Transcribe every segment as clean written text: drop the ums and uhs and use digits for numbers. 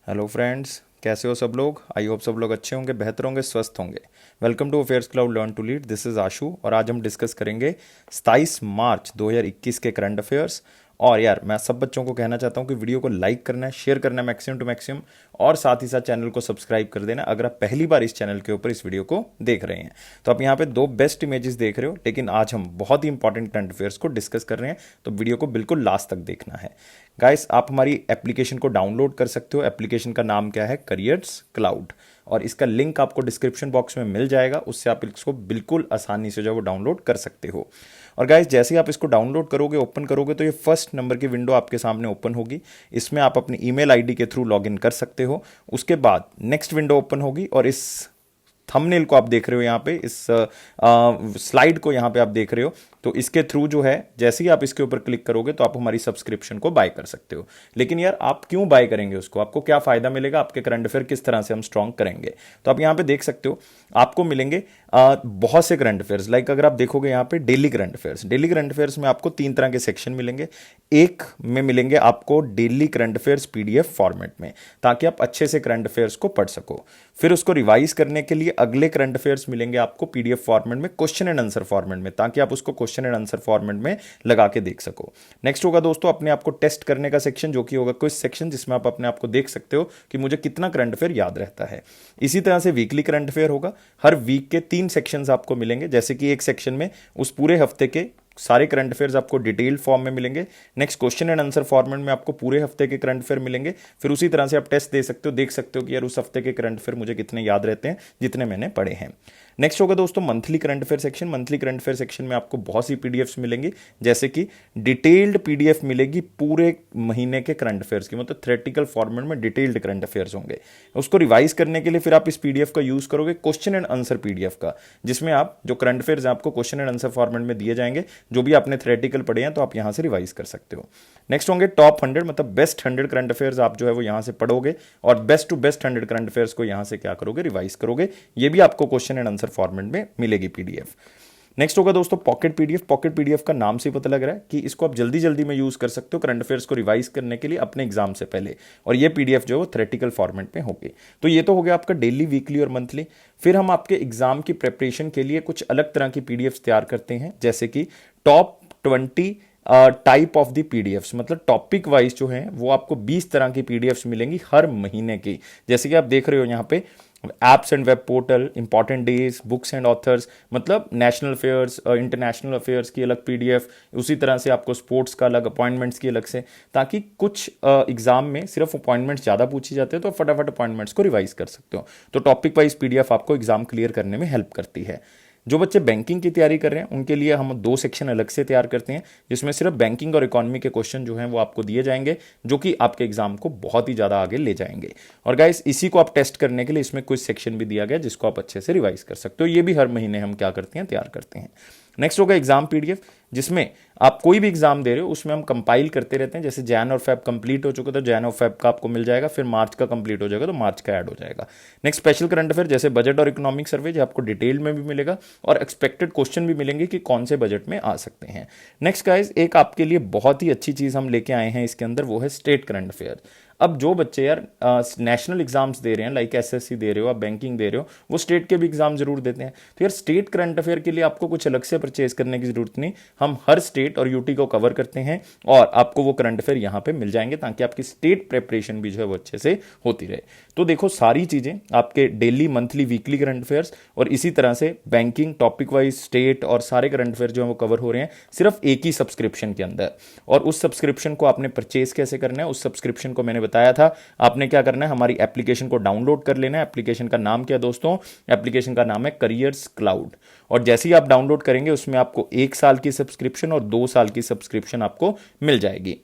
Hello friends, कैसे हो सब लोग। आई होप सब लोग अच्छे होंगे, बेहतर होंगे, स्वस्थ होंगे। Welcome to affairs cloud learn to lead. This is Ashu और आज हम डिस्कस करेंगे 27 मार्च 2021 के करंट अफेयर्स। और यार मैं सब बच्चों को कहना चाहता हूँ कि वीडियो को लाइक करना है, शेयर करना है मैक्सिमम टू मैक्सिमम, और साथ ही साथ चैनल को सब्सक्राइब कर देना अगर आप पहली बार इस चैनल के ऊपर इस वीडियो को देख रहे हैं। तो आप यहाँ पे दो बेस्ट इमेजेस देख रहे हो, लेकिन आज हम बहुत ही इंपॉर्टेंट करंट अफेयर्स को डिस्कस कर रहे हैं, तो वीडियो को बिल्कुल लास्ट तक देखना है। गाइस, आप हमारी एप्लीकेशन को डाउनलोड कर सकते हो। एप्लीकेशन का नाम क्या है? Careers cloud. और इसका लिंक आपको डिस्क्रिप्शन बॉक्स में मिल जाएगा, उससे आप इसको बिल्कुल आसानी से जो वो डाउनलोड कर सकते हो। और गाइस, जैसे ही आप इसको डाउनलोड करोगे, ओपन करोगे, तो ये फर्स्ट नंबर की विंडो आपके सामने ओपन होगी। इसमें आप अपनी ईमेल आईडी के थ्रू लॉगिन कर सकते हो। उसके बाद नेक्स्ट विंडो ओपन होगी और इस थंबनेल को आप देख रहे हो यहाँ पे, इस स्लाइड को यहाँ पे आप देख रहे हो, तो इसके थ्रू जो है जैसे ही आप इसके ऊपर क्लिक करोगे तो आप हमारी सब्सक्रिप्शन को बाय कर सकते हो। लेकिन यार आप क्यों बाय करेंगे उसको? आपको क्या फायदा मिलेगा? आपके करंट अफेयर किस तरह से हम स्ट्रॉन्ग करेंगे? तो आप यहाँ पे देख सकते हो, आपको मिलेंगे बहुत से करंट अफेयर्स। लाइक अगर आप देखोगे यहाँ पे daily current affairs, daily current affairs में आपको 3 तरह के सेक्शन मिलेंगे। एक में मिलेंगे आपको daily current affairs PDF format में, ताकि आप अच्छे से करंट अफेयर्स को पढ़ सको। फिर उसको रिवाइज करने के लिए अगले करंट अफेयर्स मिलेंगे आपको पीडीएफ फॉर्मेट में, क्वेश्चन एंड आंसर फॉर्मेट में, ताकि आप उसको क्वेश्चन एंड आंसर फॉर्मेट में लगा के देख सको। नेक्स्ट होगा दोस्तों अपने आप को टेस्ट करने का सेक्शन, जो कि होगा क्विज सेक्शन, जिसमें आप अपने आप को देख सकते हो कि मुझे कितना करंट अफेयर याद रहता है। इसी तरह से वीकली करंट अफेयर होगा। हर वीक के 3 सेक्शंस आपको मिलेंगे, जैसे कि एक सेक्शन में उस पूरे हफ्ते के सारे करंट अफेयर्स आपको डिटेल्ड फॉर्म में मिलेंगे। Next question and answer format में आपको पूरे हफ्ते के करंट अफेयर मिलेंगे। फिर उसी तरह से आप टेस्ट दे सकते हो, देख सकते हो कि यार उस हफ्ते के करंट अफेयर मुझे कितने याद रहते हैं, जितने मैंने पढ़े हैं। नेक्स्ट होगा दोस्तों monthly current affair section. Monthly current affair section में आपको बहुत सी पीडीएफ्स मिलेंगी, जैसे कि डिटेल्ड पीडीएफ मिलेगी पूरे महीने के करंट अफेयर्स की, मतलब थ्योरेटिकल फॉर्मेट में डिटेल्ड करंट अफेयर्स होंगे। उसको रिवाइज करने के लिए फिर आप इस पीडीएफ का यूज करोगे क्वेश्चन एंड आंसर पीडीएफ का, जिसमें आप जो करंट अफेयर्स हैं आपको क्वेश्चन एंड आंसर फॉर्मेट में दिए जाएंगे। जो भी आपने थ्योरेटिकल पढ़े हैं तो आप यहां से रिवाइज कर सकते हो। नेक्स्ट होंगे टॉप 100, मतलब बेस्ट 100 करंट अफेयर्स आप जो है वो यहां से पढ़ोगे, और best to best 100 current affairs को यहां से क्या करोगे? रिवाइज करोगे। ये भी आपको क्वेश्चन एंड आंसर फॉर्मेट में मिलेगी पीडीएफ। नेक्स्ट होगा दोस्तों पॉकेट पीडीएफ। पॉकेट पीडीएफ का नाम से ही पता लग रहा है कि इसको आप जल्दी जल्दी में यूज कर सकते हो करंट अफेयर्स को रिवाइज करने के लिए अपने एग्जाम से पहले, और ये पीडीएफ जो है वो थ्योरेटिकल फॉर्मेट में होगी। तो ये तो हो गया आपका डेली, वीकली और मंथली। फिर हम आपके एग्जाम की प्रिपरेशन के लिए कुछ अलग तरह की पीडीएफ तैयार करते हैं, जैसे कि top 20 type of the PDFs, मतलब टॉपिक वाइज जो है वो आपको 20 तरह की पीडीएफ्स मिलेंगी हर महीने की। जैसे कि आप देख रहे हो यहाँ पे apps and web portal, important days, books and authors, मतलब नेशनल अफेयर्स, इंटरनेशनल अफेयर्स की अलग पीडीएफ, उसी तरह से आपको स्पोर्ट्स का अलग, अपॉइंटमेंट्स की अलग से, ताकि कुछ एग्जाम में सिर्फ अपॉइंटमेंट्स ज़्यादा पूछे जाते हैं तो फटाफट अपॉइंटमेंट्स को रिवाइज कर सकते हो। तो टॉपिक वाइज पीडीएफ आपको एग्जाम क्लियर करने में हेल्प करती है। जो बच्चे बैंकिंग की तैयारी कर रहे हैं उनके लिए हम 2 सेक्शन अलग से तैयार करते हैं, जिसमें सिर्फ बैंकिंग और इकोनॉमी के क्वेश्चन जो हैं वो आपको दिए जाएंगे, जो कि आपके एग्जाम को बहुत ही ज़्यादा आगे ले जाएंगे। और गाइस, इसी को आप टेस्ट करने के लिए इसमें कुछ सेक्शन भी दिया गया, जिसको आप अच्छे से रिवाइज कर सकते हो। ये भी हर महीने हम क्या करते हैं? तैयार करते हैं। नेक्स्ट होगा एग्जाम पीडीएफ, जिसमें आप कोई भी एग्जाम दे रहे हो उसमें हम कंपाइल करते रहते हैं। जैसे जैन और फेब कंप्लीट हो चुका तो जैन और फेब का आपको मिल जाएगा, फिर मार्च का कंप्लीट हो जाएगा तो मार्च का ऐड हो जाएगा। नेक्स्ट स्पेशल करंट अफेयर, जैसे बजट और इकोनॉमिक सर्वे, जो आपको डिटेल में भी मिलेगा, और एक्सपेक्टेड क्वेश्चन भी मिलेंगे कि कौन से बजट में आ सकते हैं। नेक्स्ट गाइस, एक आपके लिए बहुत ही अच्छी चीज हम लेके आए हैं इसके अंदर, वो है स्टेट करंट अफेयर। अब जो बच्चे यार नेशनल एग्जाम्स दे रहे हैं, लाइक एसएससी दे रहे हो, आप बैंकिंग दे रहे हो, वो स्टेट के भी एग्जाम जरूर देते हैं। तो यार स्टेट करंट अफेयर के लिए आपको कुछ अलग से परचेज करने की जरूरत नहीं, हम हर स्टेट और यूटी को कवर करते हैं, और आपको वो करंट अफेयर यहाँ पे मिल जाएंगे, ताकि आपकी स्टेट प्रेपरेशन भी जो है वो अच्छे से होती रहे। तो देखो, सारी चीजें आपके daily, monthly, weekly current affairs, और इसी तरह से बैंकिंग, टॉपिक वाइज, स्टेट, और सारे करंट अफेयर जो है वो कवर हो रहे हैं सिर्फ एक ही सब्सक्रिप्शन के अंदर। और उस सब्सक्रिप्शन को आपने परचेज कैसे करना है? उस सब्सक्रिप्शन को मैंने बताया था, आपने क्या करना है, हमारी एप्लीकेशन को डाउनलोड कर लेना है। एप्लीकेशन का नाम क्या है दोस्तों? एप्लीकेशन का नाम है करियर्स क्लाउड। और जैसे ही आप डाउनलोड करेंगे उसमें आपको 1 साल की सब्सक्रिप्शन और 2 साल की सब्सक्रिप्शन आपको मिल जाएगी।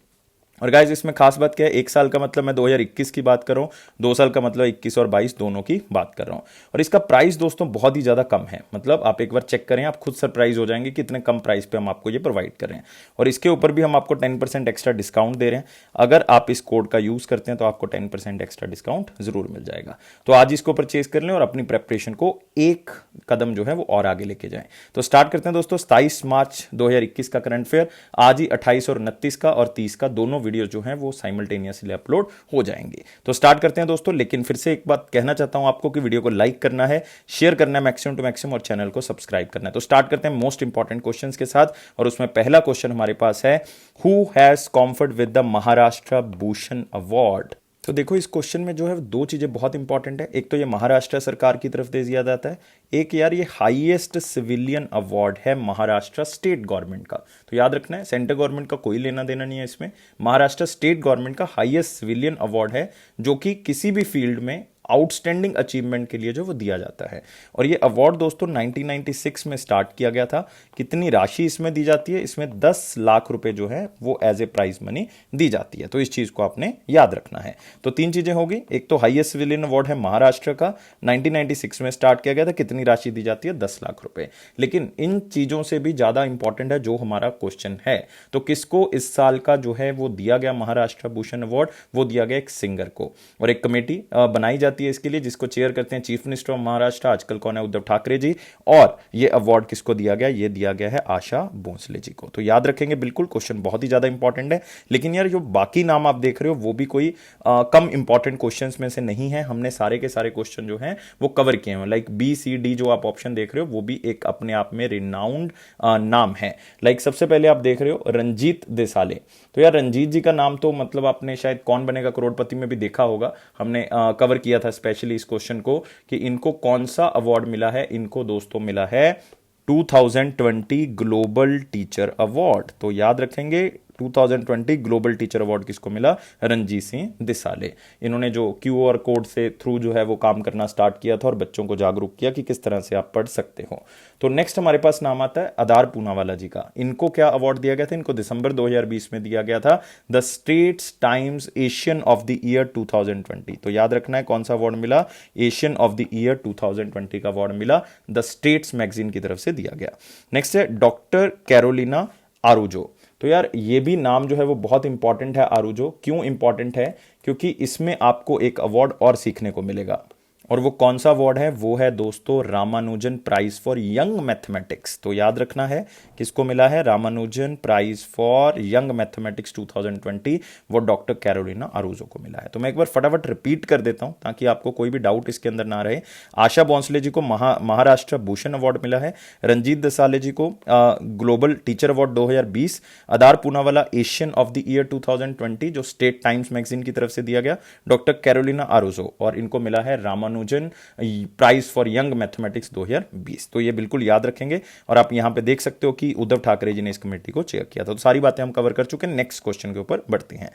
और गाइज, इसमें खास बात क्या है, 1 साल का मतलब मैं 2021 की बात कर रहा हूँ, 2 साल का मतलब 21 और 22 दोनों की बात कर रहा हूँ। और इसका प्राइस दोस्तों बहुत ही ज़्यादा कम है, मतलब आप एक बार चेक करें, आप खुद सरप्राइज हो जाएंगे कि इतने कम प्राइस पे हम आपको ये प्रोवाइड कर रहे हैं। और इसके ऊपर भी हम आपको 10% एक्स्ट्रा डिस्काउंट दे रहे हैं। अगर आप इस कोड का यूज़ करते हैं तो आपको 10% एक्स्ट्रा डिस्काउंट जरूर मिल जाएगा। तो आज इसको परचेज कर लें और अपनी प्रेपरेशन को एक कदम जो है वो और आगे लेके जाएं। तो स्टार्ट करते हैं दोस्तों 27 मार्च 2021 का करंट अफेयर। आज ही 28 और 29 का और 30 का दोनों वीडियोस जो हैं वो साइमल्टेनियसली अपलोड हो जाएंगी। तो स्टार्ट करते हैं दोस्तों, लेकिन फिर से एक बात कहना चाहता हूं आपको कि वीडियो को लाइक करना है, शेयर करना है मैक्सिमम टू मैक्सिमम और चैनल को सब्सक्राइब करना है। तो स्टार्ट करते हैं मोस्ट इंपॉर्टेंट क्वेश्चंस के साथ, और उसमें पहला क्वेश्चन हमारे पास है, who has conferred with the Maharashtra Bhushan award. तो देखो इस क्वेश्चन में जो है दो चीजें बहुत इंपॉर्टेंट है। एक तो ये महाराष्ट्र सरकार की तरफ से दिया जाता है, एक यार ये हाईएस्ट सिविलियन अवार्ड है महाराष्ट्र स्टेट गवर्नमेंट का। तो याद रखना है, सेंट्रल गवर्नमेंट का कोई लेना देना नहीं है इसमें। महाराष्ट्र स्टेट गवर्नमेंट का हाईएस्ट सिविलियन अवार्ड है, जो कि किसी भी फील्ड में आउटस्टैंडिंग अचीवमेंट के लिए जो वो दिया जाता है। और ये अवार्ड दोस्तों 1996 में स्टार्ट किया गया था। कितनी राशि इसमें दी जाती है? इसमें 10 लाख रुपए जो है वो एज ए प्राइज मनी दी जाती है। तो इस चीज को आपने याद रखना है। तो तीन चीजें होगी, एक तो हाईएस्ट सिविलियन अवार्ड है महाराष्ट्र का, 1996 में स्टार्ट किया गया था, कितनी राशि दी जाती है? 10 लाख रुपए। लेकिन इन चीजों से भी ज्यादा इंपॉर्टेंट है जो हमारा क्वेश्चन है। तो किसको इस साल का जो है वो दिया गया महाराष्ट्र भूषण अवार्ड? वो दिया गया एक सिंगर को, और एक कमेटी बनाई जाती है इसके लिए, जिसको चेयर करते हैं चीफ मिनिस्टर ऑफ महाराष्ट्र, आजकल कौन है? उद्धव ठाकरे जी। और ये अवार्ड किसको दिया गया? ये दिया गया है आशा भोसले जी को। तो याद रखेंगे बिल्कुल, क्वेश्चन बहुत ही ज्यादा इंपॉर्टेंट है। लेकिन यार जो बाकी नाम आप देख रहे हो वो भी कोई कम इंपॉर्टेंट क्वेश्चंस में से नहीं है। हमने सारे के सारे क्वेश्चन जो हैं वो कवर किए हैं। लाइक बी सी डी जो आप ऑप्शन देख रहे हो वो भी एक अपने आप में रिनाउंड नाम है। लाइक सबसे पहले आप देख रहे हो रंजीत देसाले। तो यार रंजीत जी का नाम तो मतलब आपने शायद कौन बनेगा करोड़पति में भी देखा होगा, हमने कवर किया था स्पेशली इस क्वेश्चन को कि इनको कौन सा अवार्ड मिला है। इनको दोस्तों मिला है 2020 ग्लोबल टीचर अवार्ड। तो याद रखेंगे 2020 ग्लोबल टीचर अवार्ड किसको मिला? रणजीत सिंह देसाले। इन्होंने जो क्यूआर कोड से थ्रू जो है वो काम करना स्टार्ट किया था और बच्चों को जागरूक किया कि किस तरह से आप पढ़ सकते हो। तो नेक्स्ट हमारे पास नाम आता है आधार पूनावाला जी का। इनको क्या अवार्ड दिया गया था? इनको दिसंबर 2020 में दिया गया था the states times Asian of the year 2020। तो याद रखना है कौन सा अवार्ड मिला? एशियन ऑफ द ईयर 2020 का अवार्ड मिला, द स्टेट्स मैगजीन की तरफ से दिया गया। नेक्स्ट है डॉक्टर कैरोलिना आरूजो। तो यार ये भी नाम जो है वो बहुत इंपॉर्टेंट है आरूजो। क्यों इंपॉर्टेंट है? क्योंकि इसमें आपको एक अवार्ड और सीखने को मिलेगा, और वो कौन सा अवार्ड है? वो है दोस्तों Ramanujan prize for young mathematics. तो याद रखना है किसको मिला है? Ramanujan prize for young mathematics 2020, वो डॉक्टर कैरोलिना आरूजो को मिला है। तो मैं एक बार फटाफट रिपीट कर देता हूं ताकि आपको कोई भी डाउट इसके अंदर ना रहे। आशा भोसले जी को महाराष्ट्र भूषण अवार्ड मिला है, रंजीत देसाले जी को global teacher award 2020, Aadhaar Poonawalla Asian of the year 2020 जो स्टेट टाइम्स मैगजीन की तरफ से दिया गया, डॉक्टर कैरोलिना आरूजो, और इनको मिला है Ramanujan prize for young mathematics 2020। तो ये बिल्कुल याद रखेंगे। और आप यहां पे देख सकते हो कि उद्धव ठाकरे जी ने इस कमेटी को चेयर किया था। तो सारी बातें हम कवर कर चुके हैं। नेक्स्ट क्वेश्चन के ऊपर बढ़ते हैं।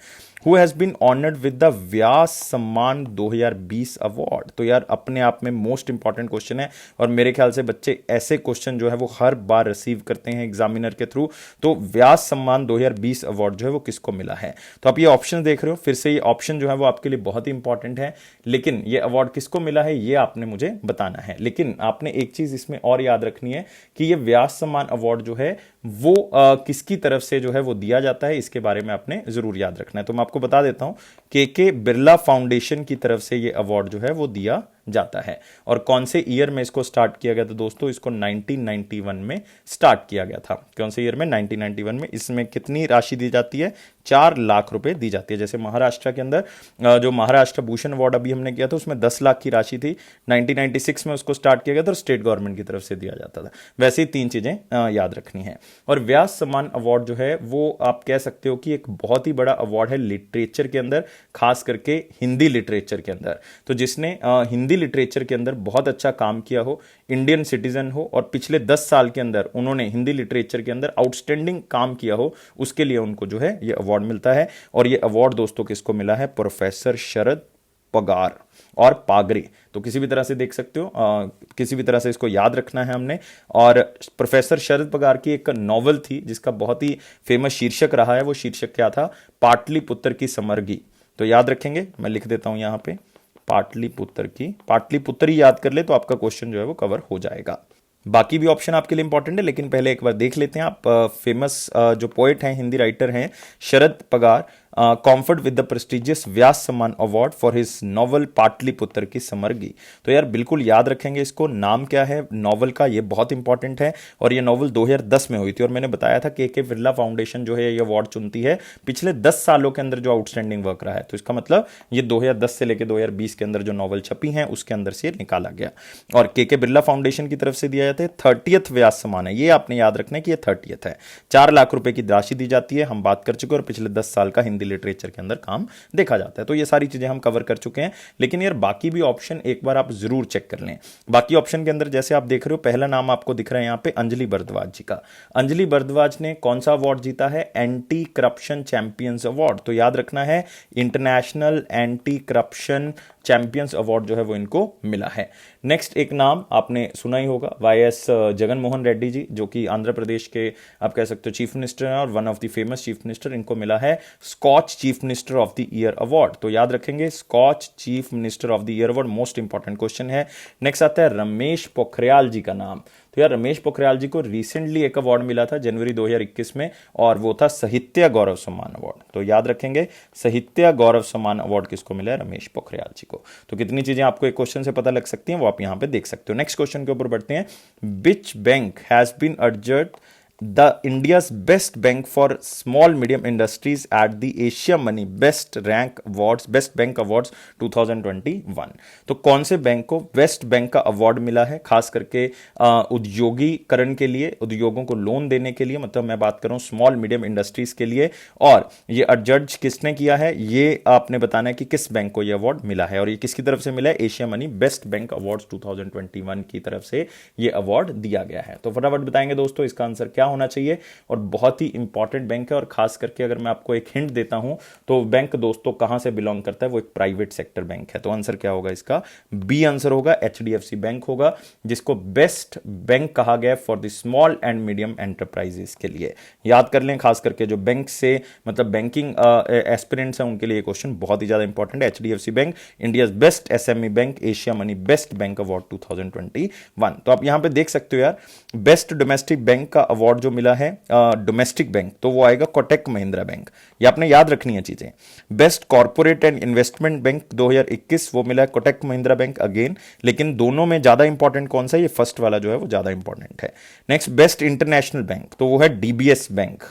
Who has been honoured with the Vyas Samman 2020 award. तो यार अपने आप में मोस्ट इंपॉर्टेंट क्वेश्चन है, और मेरे ख्याल से बच्चे ऐसे क्वेश्चन जो है वो हर बार रिसीव करते हैं एग्जामिनर के थ्रू। तो व्यास सम्मान 2020 अवार्ड जो है वो किसको मिला है? तो आप ये ऑप्शन देख रहे हो, फिर से ये ऑप्शन जो है वो आपके लिए बहुत ही इंपॉर्टेंट है। लेकिन ये अवार्ड किसको मिला है ये आपने मुझे बताना है। लेकिन आपने एक चीज इसमें और याद रखनी है कि ये व्यास सम्मान अवार्ड जो है वो किसकी तरफ से जो है वो दिया जाता है, इसके बारे में आपने जरूर याद रखना है। तो मैं आपको बता देता हूं, के बिरला फाउंडेशन की तरफ से ये अवार्ड जो है वो दिया जाता है। और कौन से ईयर में इसको स्टार्ट किया गया था दोस्तों? इसको 1991 में स्टार्ट किया गया था। कौन से ईयर में? 1991 में। इसमें कितनी राशि दी जाती है? 4 लाख रुपए दी जाती है। जैसे महाराष्ट्र के अंदर जो महाराष्ट्र भूषण अवार्ड अभी हमने किया था उसमें 10 लाख की राशि थी, 1996 में उसको स्टार्ट किया गया था और स्टेट गवर्नमेंट की तरफ से दिया जाता था। वैसे ही तीन चीजें याद रखनी है। और व्यास सम्मान अवार्ड जो है वो आप कह सकते हो कि एक बहुत ही बड़ा अवार्ड है लिटरेचर के अंदर, खास करके हिंदी लिटरेचर के अंदर। तो जिसने हिंदी लिटरेचर के अंदर बहुत अच्छा काम किया हो, इंडियन सिटीजन हो, और पिछले 10 साल के अंदर उन्होंने हिंदी लिटरेचर के अंदर आउटस्टैंडिंग काम किया हो, उसके लिए उनको जो है ये अवार्ड मिलता है। और ये अवार्ड दोस्तों किसको मिला है? प्रोफेसर शरद पगार और पागरे। तो किसी भी तरह से देख सकते हो, किसी भी तरह से इसको याद रखना है हमने। और प्रोफेसर शरद पगार की एक नॉवल थी जिसका बहुत ही फेमस शीर्षक रहा है। वो शीर्षक क्या था? पाटलिपुत्र की समरगी। तो याद रखेंगे, मैं लिख देता हूं यहां पे, पाटलिपुत्र ही याद कर ले तो आपका क्वेश्चन जो है वो कवर हो जाएगा। बाकी भी ऑप्शन आपके लिए इंपॉर्टेंट है, लेकिन पहले एक बार देख लेते हैं। आप फेमस जो पोएट हैं, हिंदी राइटर हैं शरद पगार, कॉन्फर्ड विद द प्रेस्टिजियस व्यास सम्मान award for his novel Pataliputra की समर्गी। तो यार बिल्कुल याद रखेंगे इसको, नाम क्या है नॉवल का, ये बहुत इंपॉर्टेंट है। और ये नॉवल 2010 में हुई थी, और मैंने बताया था के बिरला फाउंडेशन जो है ये अवार्ड चुनती है पिछले 10 सालों के अंदर जो आउटस्टैंडिंग वर्क रहा है। तो इसका मतलब ये 2010 से लेकर 2020 के अंदर जो नॉवल छपी हैं उसके अंदर से निकाला गया। और के बिरला फाउंडेशन की तरफ से दिया जाता है 30th व्यास सम्मान है, ये आपने याद रखना है कि ये 30th है। 4 लाख रुपए की राशि दी जाती है, हम बात कर चुके हैं, और पिछले 10 साल का हिंदी लिटरेचर के अंदर काम देखा जाता है। तो ये सारी चीजें हम कवर कर चुके हैं, लेकिन यार बाकी भी ऑप्शन एक बार आप जरूर चेक कर लें। बाकी ऑप्शन के अंदर जैसे आप देख रहे हो, पहला नाम आपको दिख रहा है यहां पे अंजलि भारद्वाज जी का। अंजलि भारद्वाज ने कौन सा अवार्ड जीता है? Anti corruption champions award. तो याद रखना है international anti corruption champions award जो है वो इनको मिला है। नेक्स्ट एक नाम आपने सुना ही होगा, वाईएस जगन मोहन रेड्डी जी, जो कि आंध्र प्रदेश के आप कह सकते हो चीफ मिनिस्टर हैं और one of the famous chief minister. इनको मिला है Skoch chief minister of the year award. तो याद रखेंगे Skoch chief minister of the year award, most important question है। नेक्स्ट आता है रमेश पोखरियाल जी का नाम। तो यार रमेश पोखरियाल जी को रिसेंटली एक अवार्ड मिला था जनवरी 2021 में, और वो था साहित्य गौरव सम्मान अवार्ड। तो याद रखेंगे साहित्य गौरव सम्मान अवार्ड किसको मिला है? रमेश पोखरियाल जी को। तो कितनी चीजें आपको एक क्वेश्चन से पता लग सकती हैं वो आप यहां पे देख सकते हो। नेक्स्ट क्वेश्चन के ऊपर बढ़ते हैं। Which bank has been adjudged the India's best bank for small medium industries at the Asia Money Best Bank Awards 2021। तो कौन से बैंक को बेस्ट बैंक का अवार्ड मिला है, खास करके उद्योगीकरण के लिए, उद्योगों को लोन देने के लिए, मतलब मैं बात कर रहा हूं स्मॉल मीडियम इंडस्ट्रीज के लिए। और ये जज किसने किया है, ये आपने बताना है कि किस बैंक को ये अवार्ड मिला है, और ये किसकी तरफ से मिला है? Asia money best bank awards 2021 की तरफ से ये अवार्ड दिया गया है। तो फटाफट बताएंगे दोस्तों इसका आंसर क्या होना चाहिए। और बहुत ही इंपॉर्टेंट बैंक है, और खास करके अगर मैं आपको एक हिंट देता हूं तो बैंक दोस्तों कहां से बिलोंग करता है? वो एक प्राइवेट सेक्टर बैंक है। तो आंसर क्या होगा इसका? बी आंसर होगा, एचडीएफसी बैंक होगा, जिसको बेस्ट बैंक कहा गया for the small and medium enterprises के लिए। याद कर लें, खास करके जो बैंक से मतलब बैंकिंग एस्पिरेंट्स हैं उनके लिए क्वेश्चन बहुत ही ज्यादा इंपॉर्टेंट है। HDFC bank India's best SME bank, Asia money best bank award 2021। तो आप यहां पे देख सकते हो यार, बेस्ट डोमेस्टिक बैंक का अवार्ड जो मिला है डोमेस्टिक बैंक, तो वो आएगा कोटक महिंद्रा बैंक। ये आपने याद रखनी है चीजें। Best corporate and investment bank 2021 वो मिला है कोटक महिंद्रा बैंक अगेन, लेकिन दोनों में ज्यादा इंपॉर्टेंट कौन सा है? ये फर्स्ट वाला जो है वो ज्यादा इंपॉर्टेंट है। नेक्स्ट बेस्ट इंटरनेशनल बैंक, तो वो है डीबीएस बैंक,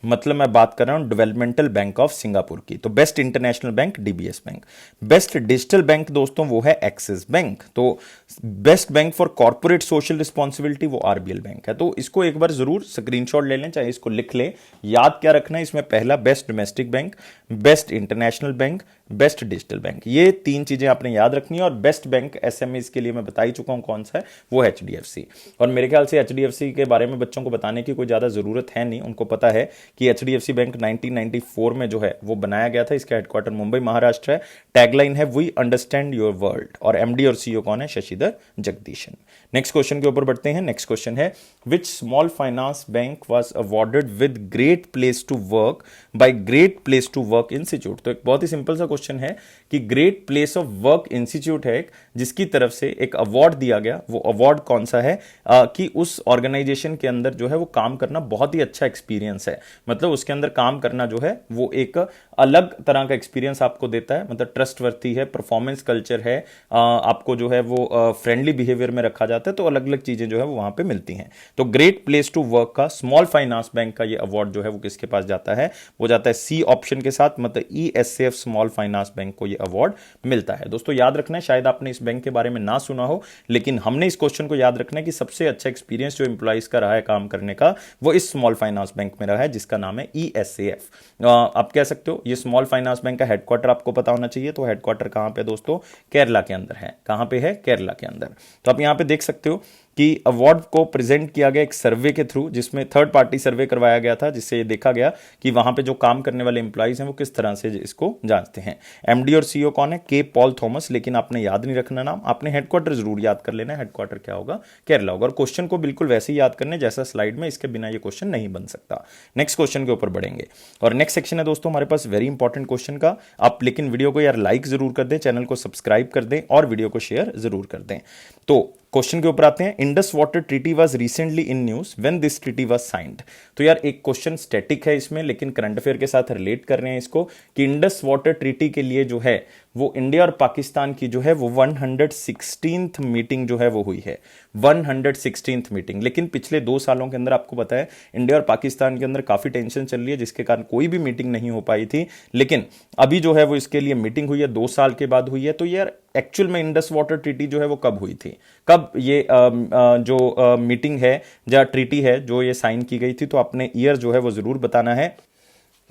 मतलब मैं बात कर रहा हूं डेवलपमेंटल बैंक ऑफ सिंगापुर की। तो best international bank DBS bank. Best digital bank दोस्तों वो है एक्सिस बैंक। तो best bank for corporate social responsibility वो आरबीएल बैंक है। तो इसको एक बार जरूर स्क्रीनशॉट ले लें, चाहे इसको लिख लें। याद क्या रखना है इसमें? पहला best domestic bank, best international bank, best digital bank, ये 3 चीजें आपने याद रखनी है। और बेस्ट बैंक एसएमईज के लिए मैं बता ही चुका हूं कौन सा है, वो एचडीएफसी। और मेरे ख्याल से एचडीएफसी के बारे में बच्चों को बताने की कोई ज्यादा जरूरत है नहीं, उनको पता है कि एचडीएफसी बैंक 1994 में जो है वो बनाया गया था। इसका हेडक्वार्टर मुंबई महाराष्ट्र है। टैगलाइन है वी अंडरस्टैंड योर वर्ल्ड, और एमडी और सीईओ कौन है? शशिधर जगदीशन। नेक्स्ट क्वेश्चन के ऊपर बढ़ते हैं। नेक्स्ट क्वेश्चन है which small finance bank was awarded with great place to work by great place to work institute. तो एक बहुत ही सिंपल सा क्वेश्चन है कि great place of work institute है जिसकी तरफ से एक अवार्ड दिया गया, वो अवार्ड कौन सा है? कि उस ऑर्गेनाइजेशन के अंदर जो है वो काम करना बहुत ही अच्छा एक्सपीरियंस है, मतलब उसके अंदर काम करना जो है वो एक अलग तरह का एक्सपीरियंस आपको देता है, मतलब ट्रस्टवर्थी है, परफॉर्मेंस कल्चर है, आपको जो है वो फ्रेंडली बिहेवियर में रखा जाता है, तो अलग अलग चीजें जो है वो वहां पे मिलती हैं। तो ग्रेट प्लेस टू वर्क का स्मॉल फाइनेंस बैंक का ये अवार्ड जो है वो किसके पास जाता है? वो जाता है सी ऑप्शन के साथ, मतलब ईएसएफ स्मॉल फाइनेंस बैंक को ये अवार्ड मिलता है। दोस्तों याद रखना है, शायद आपने इस बैंक के बारे में ना सुना हो, लेकिन हमने इस क्वेश्चन को याद रखना है कि सबसे अच्छा एक्सपीरियंस जो एम्प्लॉइज का रहा है काम करने का, वो इस स्मॉल फाइनेंस बैंक में रहा है, जिसका नाम है ईएसएफ। आप कह सकते हो ये स्मॉल फाइनेंस बैंक का हेडक्वार्टर आपको पता होना चाहिए। तो हेडक्वार्टर कहां पे दोस्तों? केरला के अंदर है। कहां पे है? केरला के अंदर। तो आप यहां पे देख सकते हो कि अवार्ड को प्रेजेंट किया गया एक सर्वे के थ्रू, जिसमें थर्ड पार्टी सर्वे करवाया गया था, जिससे ये देखा गया कि वहां पे जो काम करने वाले एम्प्लॉइज हैं वो किस तरह से इसको जांचते हैं। एमडी और सीईओ कौन है? के पॉल थॉमस। लेकिन आपने याद नहीं रखना नाम, आपने हेडक्वार्टर जरूर याद कर लेना। हेडक्वार्टर क्या होगा? केरला होगा। और क्वेश्चन को बिल्कुल वैसे ही याद करने जैसा स्लाइड में, इसके बिना ये क्वेश्चन नहीं बन सकता। नेक्स्ट क्वेश्चन के ऊपर बढ़ेंगे, और नेक्स्ट सेक्शन है दोस्तों हमारे पास वेरी इंपॉर्टेंट क्वेश्चन का। आप लेकिन वीडियो को यार लाइक जरूर कर दें, चैनल को सब्सक्राइब कर दें और वीडियो को शेयर जरूर कर दें। तो क्वेश्चन के ऊपर आते हैं। Indus water treaty was recently in news when this treaty was signed. तो यार एक क्वेश्चन स्टैटिक है इसमें, लेकिन करंट अफेयर के साथ रिलेट कर रहे हैं इसको कि इंडस वाटर ट्रीटी के लिए जो है वो इंडिया और पाकिस्तान की जो है वो 116th मीटिंग जो है वो हुई है, 116th मीटिंग। लेकिन पिछले 2 सालों के अंदर आपको पता है इंडिया और पाकिस्तान के अंदर काफी टेंशन चल रही है, जिसके कारण कोई भी मीटिंग नहीं हो पाई थी। लेकिन अभी जो है वो इसके लिए मीटिंग हुई है, 2 साल के बाद हुई है। तो यार एक्चुअल में इंडस वाटर ट्रीटी जो है वो कब हुई थी, कब ये जो मीटिंग है या ट्रीटी है जो ये साइन की गई थी, तो आपने ईयर जो है वो जरूर बताना है।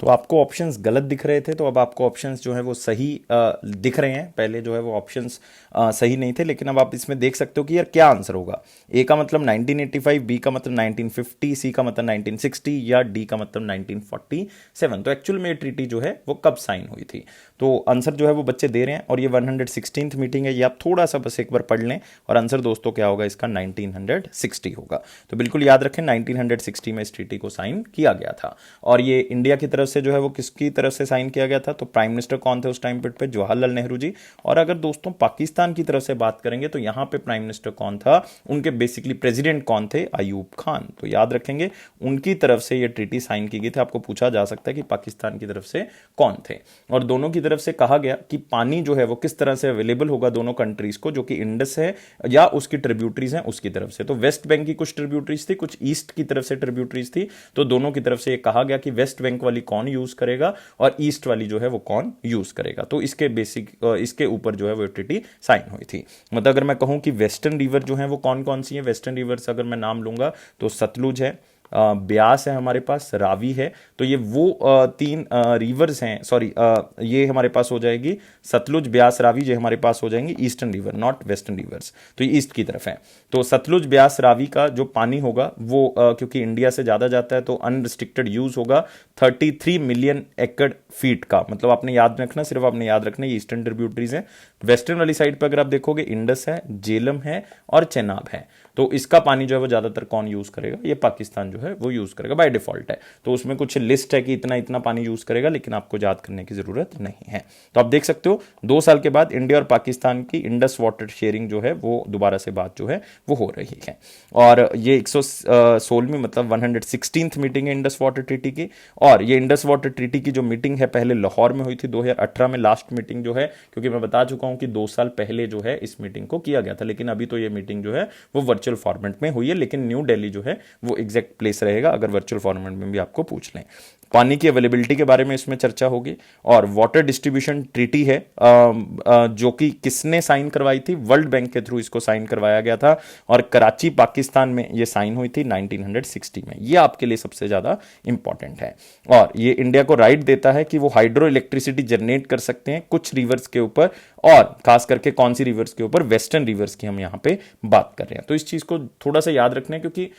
तो आपको ऑप्शंस गलत दिख रहे थे, तो अब आपको ऑप्शंस जो है वो सही दिख रहे हैं। पहले जो है वो ऑप्शंस सही नहीं थे, लेकिन अब आप इसमें देख सकते हो कि यार क्या आंसर होगा। ए का मतलब 1985, बी का मतलब 1950, सी का मतलब 1960 या डी का मतलब 1947। तो एक्चुअल में ये ट्रीटी जो है वो कब साइन हुई थी, तो आंसर जो है वो बच्चे दे रहे हैं। और ये 116th मीटिंग है, ये आप थोड़ा सा बस एक बार पढ़ लें और आंसर दोस्तों क्या होगा इसका, 1960 होगा। तो बिल्कुल याद रखें 1960 में इस ट्रीटी को साइन किया गया था। और ये इंडिया की तरफ से जो है वो किसकी तरफ से साइन किया गया था, तो प्राइम मिनिस्टर कौन थे उस टाइम पे, जवाहरलाल नेहरू जी। और अगर दोस्तों पाकिस्तान की तरफ से बात करेंगे तो यहां पे प्राइम मिनिस्टर कौन था, उनके बेसिकली प्रेसिडेंट कौन थे, अयूब खान। तो याद रखेंगे उनकी तरफ से ये ट्रीटी साइन की गई थी। आपको पूछा जा सकता है कि पाकिस्तान की तरफ से कौन थे। और दोनों की तरफ से कहा गया कि पानी जो है वो किस तरह से अवेलेबल होगा दोनों कंट्रीज को, जो कि इंडस है या उसकी ट्रिब्यूटरीज हैं उसकी तरफ से। तो वेस्ट बैंक की कुछ ट्रिब्यूटरीज थी, कुछ ईस्ट की तरफ से ट्रिब्यूटरीज थी। तो दोनों की तरफ से ये कहा गया कि वेस्ट बैंक वाली कौन यूज करेगा और ईस्ट वाली जो है वो कौन यूज करेगा। तो इसके बेसिक इसके ऊपर जो है वो ट्रीटी साइन हुई थी। मतलब अगर मैं कहूं कि वेस्टर्न रिवर जो है वो कौन कौन सी है, वेस्टर्न रिवर्स अगर मैं नाम लूंगा तो सतलुज है, ब्यास है, हमारे पास रावी है। तो ये वो 3 रिवर्स हैं, सॉरी ये हमारे पास हो जाएगी सतलुज, ब्यास, रावी, ये हमारे पास हो जाएंगी eastern river, not western rivers. तो ये ईस्ट की तरफ है। तो सतलुज, ब्यास, रावी का जो पानी होगा वो क्योंकि इंडिया से ज्यादा जाता है तो अनरिस्ट्रिक्टेड यूज होगा 33 मिलियन एकड़ फीट का। मतलब आपने याद रखना, सिर्फ आपने याद रखना ये ईस्टर्न ट्रिब्यूटरीज है। वेस्टर्न वाली साइड पर अगर आप देखोगे इंडस है, जेलम है और चेनाब है। तो इसका पानी जो है वो ज्यादातर कौन यूज करेगा, ये पाकिस्तान जो है वो यूज करेगा, बाय डिफॉल्ट है। तो उसमें कुछ लिस्ट है कि इतना इतना पानी यूज करेगा, लेकिन आपको याद करने की जरूरत नहीं है। तो आप देख सकते हो 2 साल के बाद इंडिया और पाकिस्तान की इंडस वाटर शेयरिंग जो है वो दोबारा से बात जो है वो हो रही है। और ये 116वीं मतलब 116th मीटिंग है इंडस वाटर ट्रीटी की। और ये इंडस वाटर ट्रीटी की जो मीटिंग है पहले लाहौर में हुई थी 2018 में, लास्ट मीटिंग जो है, क्योंकि मैं बता चुका हूं कि 2 साल पहले जो है इस मीटिंग को किया गया था। लेकिन अभी तो ये मीटिंग जो है वो वर्चुअल फॉर्मेट में हुई है, लेकिन न्यू दिल्ली जो है वो एग्जैक्ट प्लेस रहेगा अगर वर्चुअल फॉर्मेट में भी आपको पूछ लें। पानी की अवेलेबिलिटी के बारे में इसमें चर्चा होगी। और वाटर डिस्ट्रीब्यूशन ट्रीटी है जो कि किसने साइन करवाई थी, वर्ल्ड बैंक के थ्रू इसको साइन करवाया गया था। और कराची पाकिस्तान में ये साइन हुई थी 1960 में। ये आपके लिए सबसे ज्यादा इंपॉर्टेंट है। और ये इंडिया को राइट देता है कि वो हाइड्रो इलेक्ट्रिसिटी जनरेट कर सकते हैं कुछ रिवर्स के ऊपर, और खास करके कौन सी रिवर्स के ऊपर, वेस्टर्न रिवर्स की हम यहां पे बात कर रहे हैं। तो इस चीज को थोड़ा सा याद रखना है, क्योंकि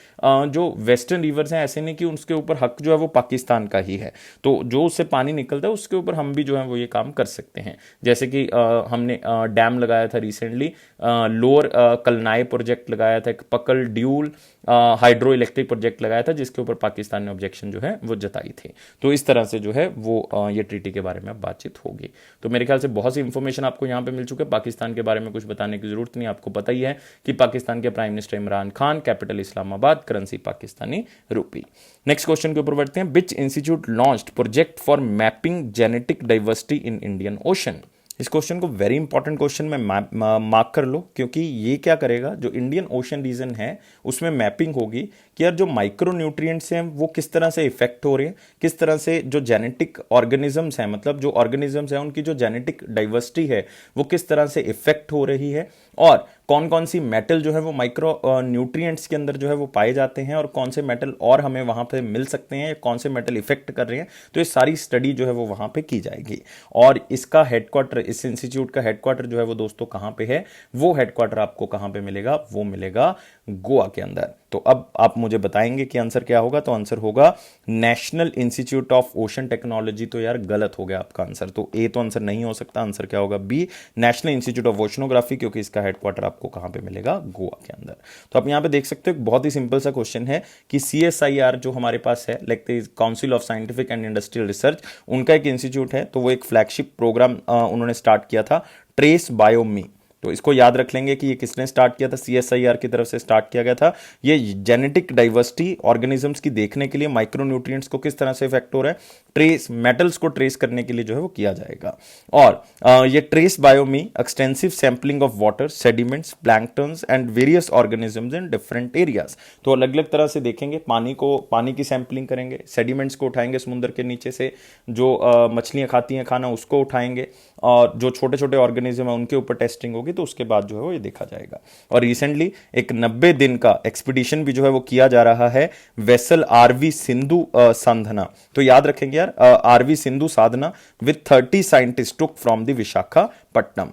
जो वेस्टर्न रिवर्स हैं ऐसे नहीं कि उसके ऊपर हक जो है वो पाकिस्तान का ही है। तो जो उससे पानी निकलता है उसके ऊपर हम भी जो है वो ये काम कर सकते हैं। जैसे कि हमने डैम लगाया था रिसेंटली, लोअर कलनाई प्रोजेक्ट लगाया था, एक पकल ड्यूल हाइड्रो इलेक्ट्रिक प्रोजेक्ट लगाया था, जिसके ऊपर पाकिस्तान ने ऑब्जेक्शन जो है वो जताई थी। तो इस तरह से जो है वो ये ट्रीटी के बारे में बातचीत होगी। तो मेरे ख्याल से बहुत सी इंफॉर्मेशन आपको यहाँ पे मिल चुके हैं। पाकिस्तान के बारे में कुछ बताने की जरूरत नहीं, आपको पता ही है कि पाकिस्तान के prime minister Imran Khan, capital Islamabad, currency Pakistani rupee. Next question के ऊपर बढ़ते हैं। Which institute launched project for mapping genetic diversity in Indian Ocean. इस क्वेश्चन को वेरी इंपॉर्टेंट क्वेश्चन में मार्क कर लो, क्योंकि ये क्या करेगा, जो इंडियन ओशन रीजन है उसमें मैपिंग होगी कि यार जो माइक्रो न्यूट्रिएंट्स हैं वो किस तरह से इफेक्ट हो रहे हैं, किस तरह से जो जेनेटिक ऑर्गेनिजम्स हैं, मतलब जो ऑर्गेनिजम्स हैं उनकी जो जेनेटिक डाइवर्सिटी है वो किस तरह से इफेक्ट हो रही है, और कौन कौन सी मेटल जो है वो माइक्रो न्यूट्रिएंट्स के अंदर जो है वो पाए जाते हैं, और कौन से मेटल और हमें वहां पे मिल सकते हैं, कौन से मेटल इफेक्ट कर रहे हैं। तो ये सारी स्टडी जो है वो वहां पे की जाएगी। और इसका हेडक्वार्टर, इस इंस्टीट्यूट का हेडक्वार्टर जो है वो दोस्तों कहां पे है, वो हेडक्वार्टर आपको कहां पे मिलेगा, वो मिलेगा गोवा के अंदर। तो अब आप मुझे बताएंगे कि आंसर क्या होगा। तो आंसर होगा national institute of ocean technology. तो यार गलत हो गया आपका आंसर, तो ए तो आंसर नहीं हो सकता। आंसर क्या होगा, B, national institute of oceanography, क्योंकि इसका हेडक्वार्टर आपको कहां पे मिलेगा, गोवा के अंदर। तो आप यहां पे देख सकते हो, बहुत ही सिंपल सा क्वेश्चन है कि CSIR जो हमारे पास है, like council of scientific and industrial research, उनका एक इंस्टीट्यूट है। तो वो एक फ्लैगशिप प्रोग्राम उन्होंने स्टार्ट किया था, ट्रेस बायोमी। तो इसको याद रख लेंगे कि ये किसने स्टार्ट किया था, CSIR की तरफ से स्टार्ट किया गया था। ये जेनेटिक डाइवर्सिटी ऑर्गेनिजम्स की देखने के लिए, माइक्रोन्यूट्रिएंट्स को किस तरह से इफेक्ट हो रहा है, ट्रेस मेटल्स को ट्रेस करने के लिए जो है वो किया जाएगा। और ये trace बायोमी extensive sampling of water, sediments, planktons and various organisms in different areas. तो अलग अलग तरह से देखेंगे, पानी की सैंपलिंग करेंगे, सेडिमेंट्स को उठाएंगे समुद्र के नीचे से, जो मछलियां खाती हैं खाना उसको उठाएंगे, और जो छोटे छोटे ऑर्गेनिज्म है उनके ऊपर टेस्टिंग होगी, तो उसके बाद जो है वो ये देखा जाएगा। और रिसेंटली एक 90 दिन का एक्सपीडिशन भी जो है वो किया जा रहा है, वेसल आरवी सिंधु साधना। तो याद रखेंगे यार, RV Sindhu Sadhana with 30 scientist took from the Visakhapatnam.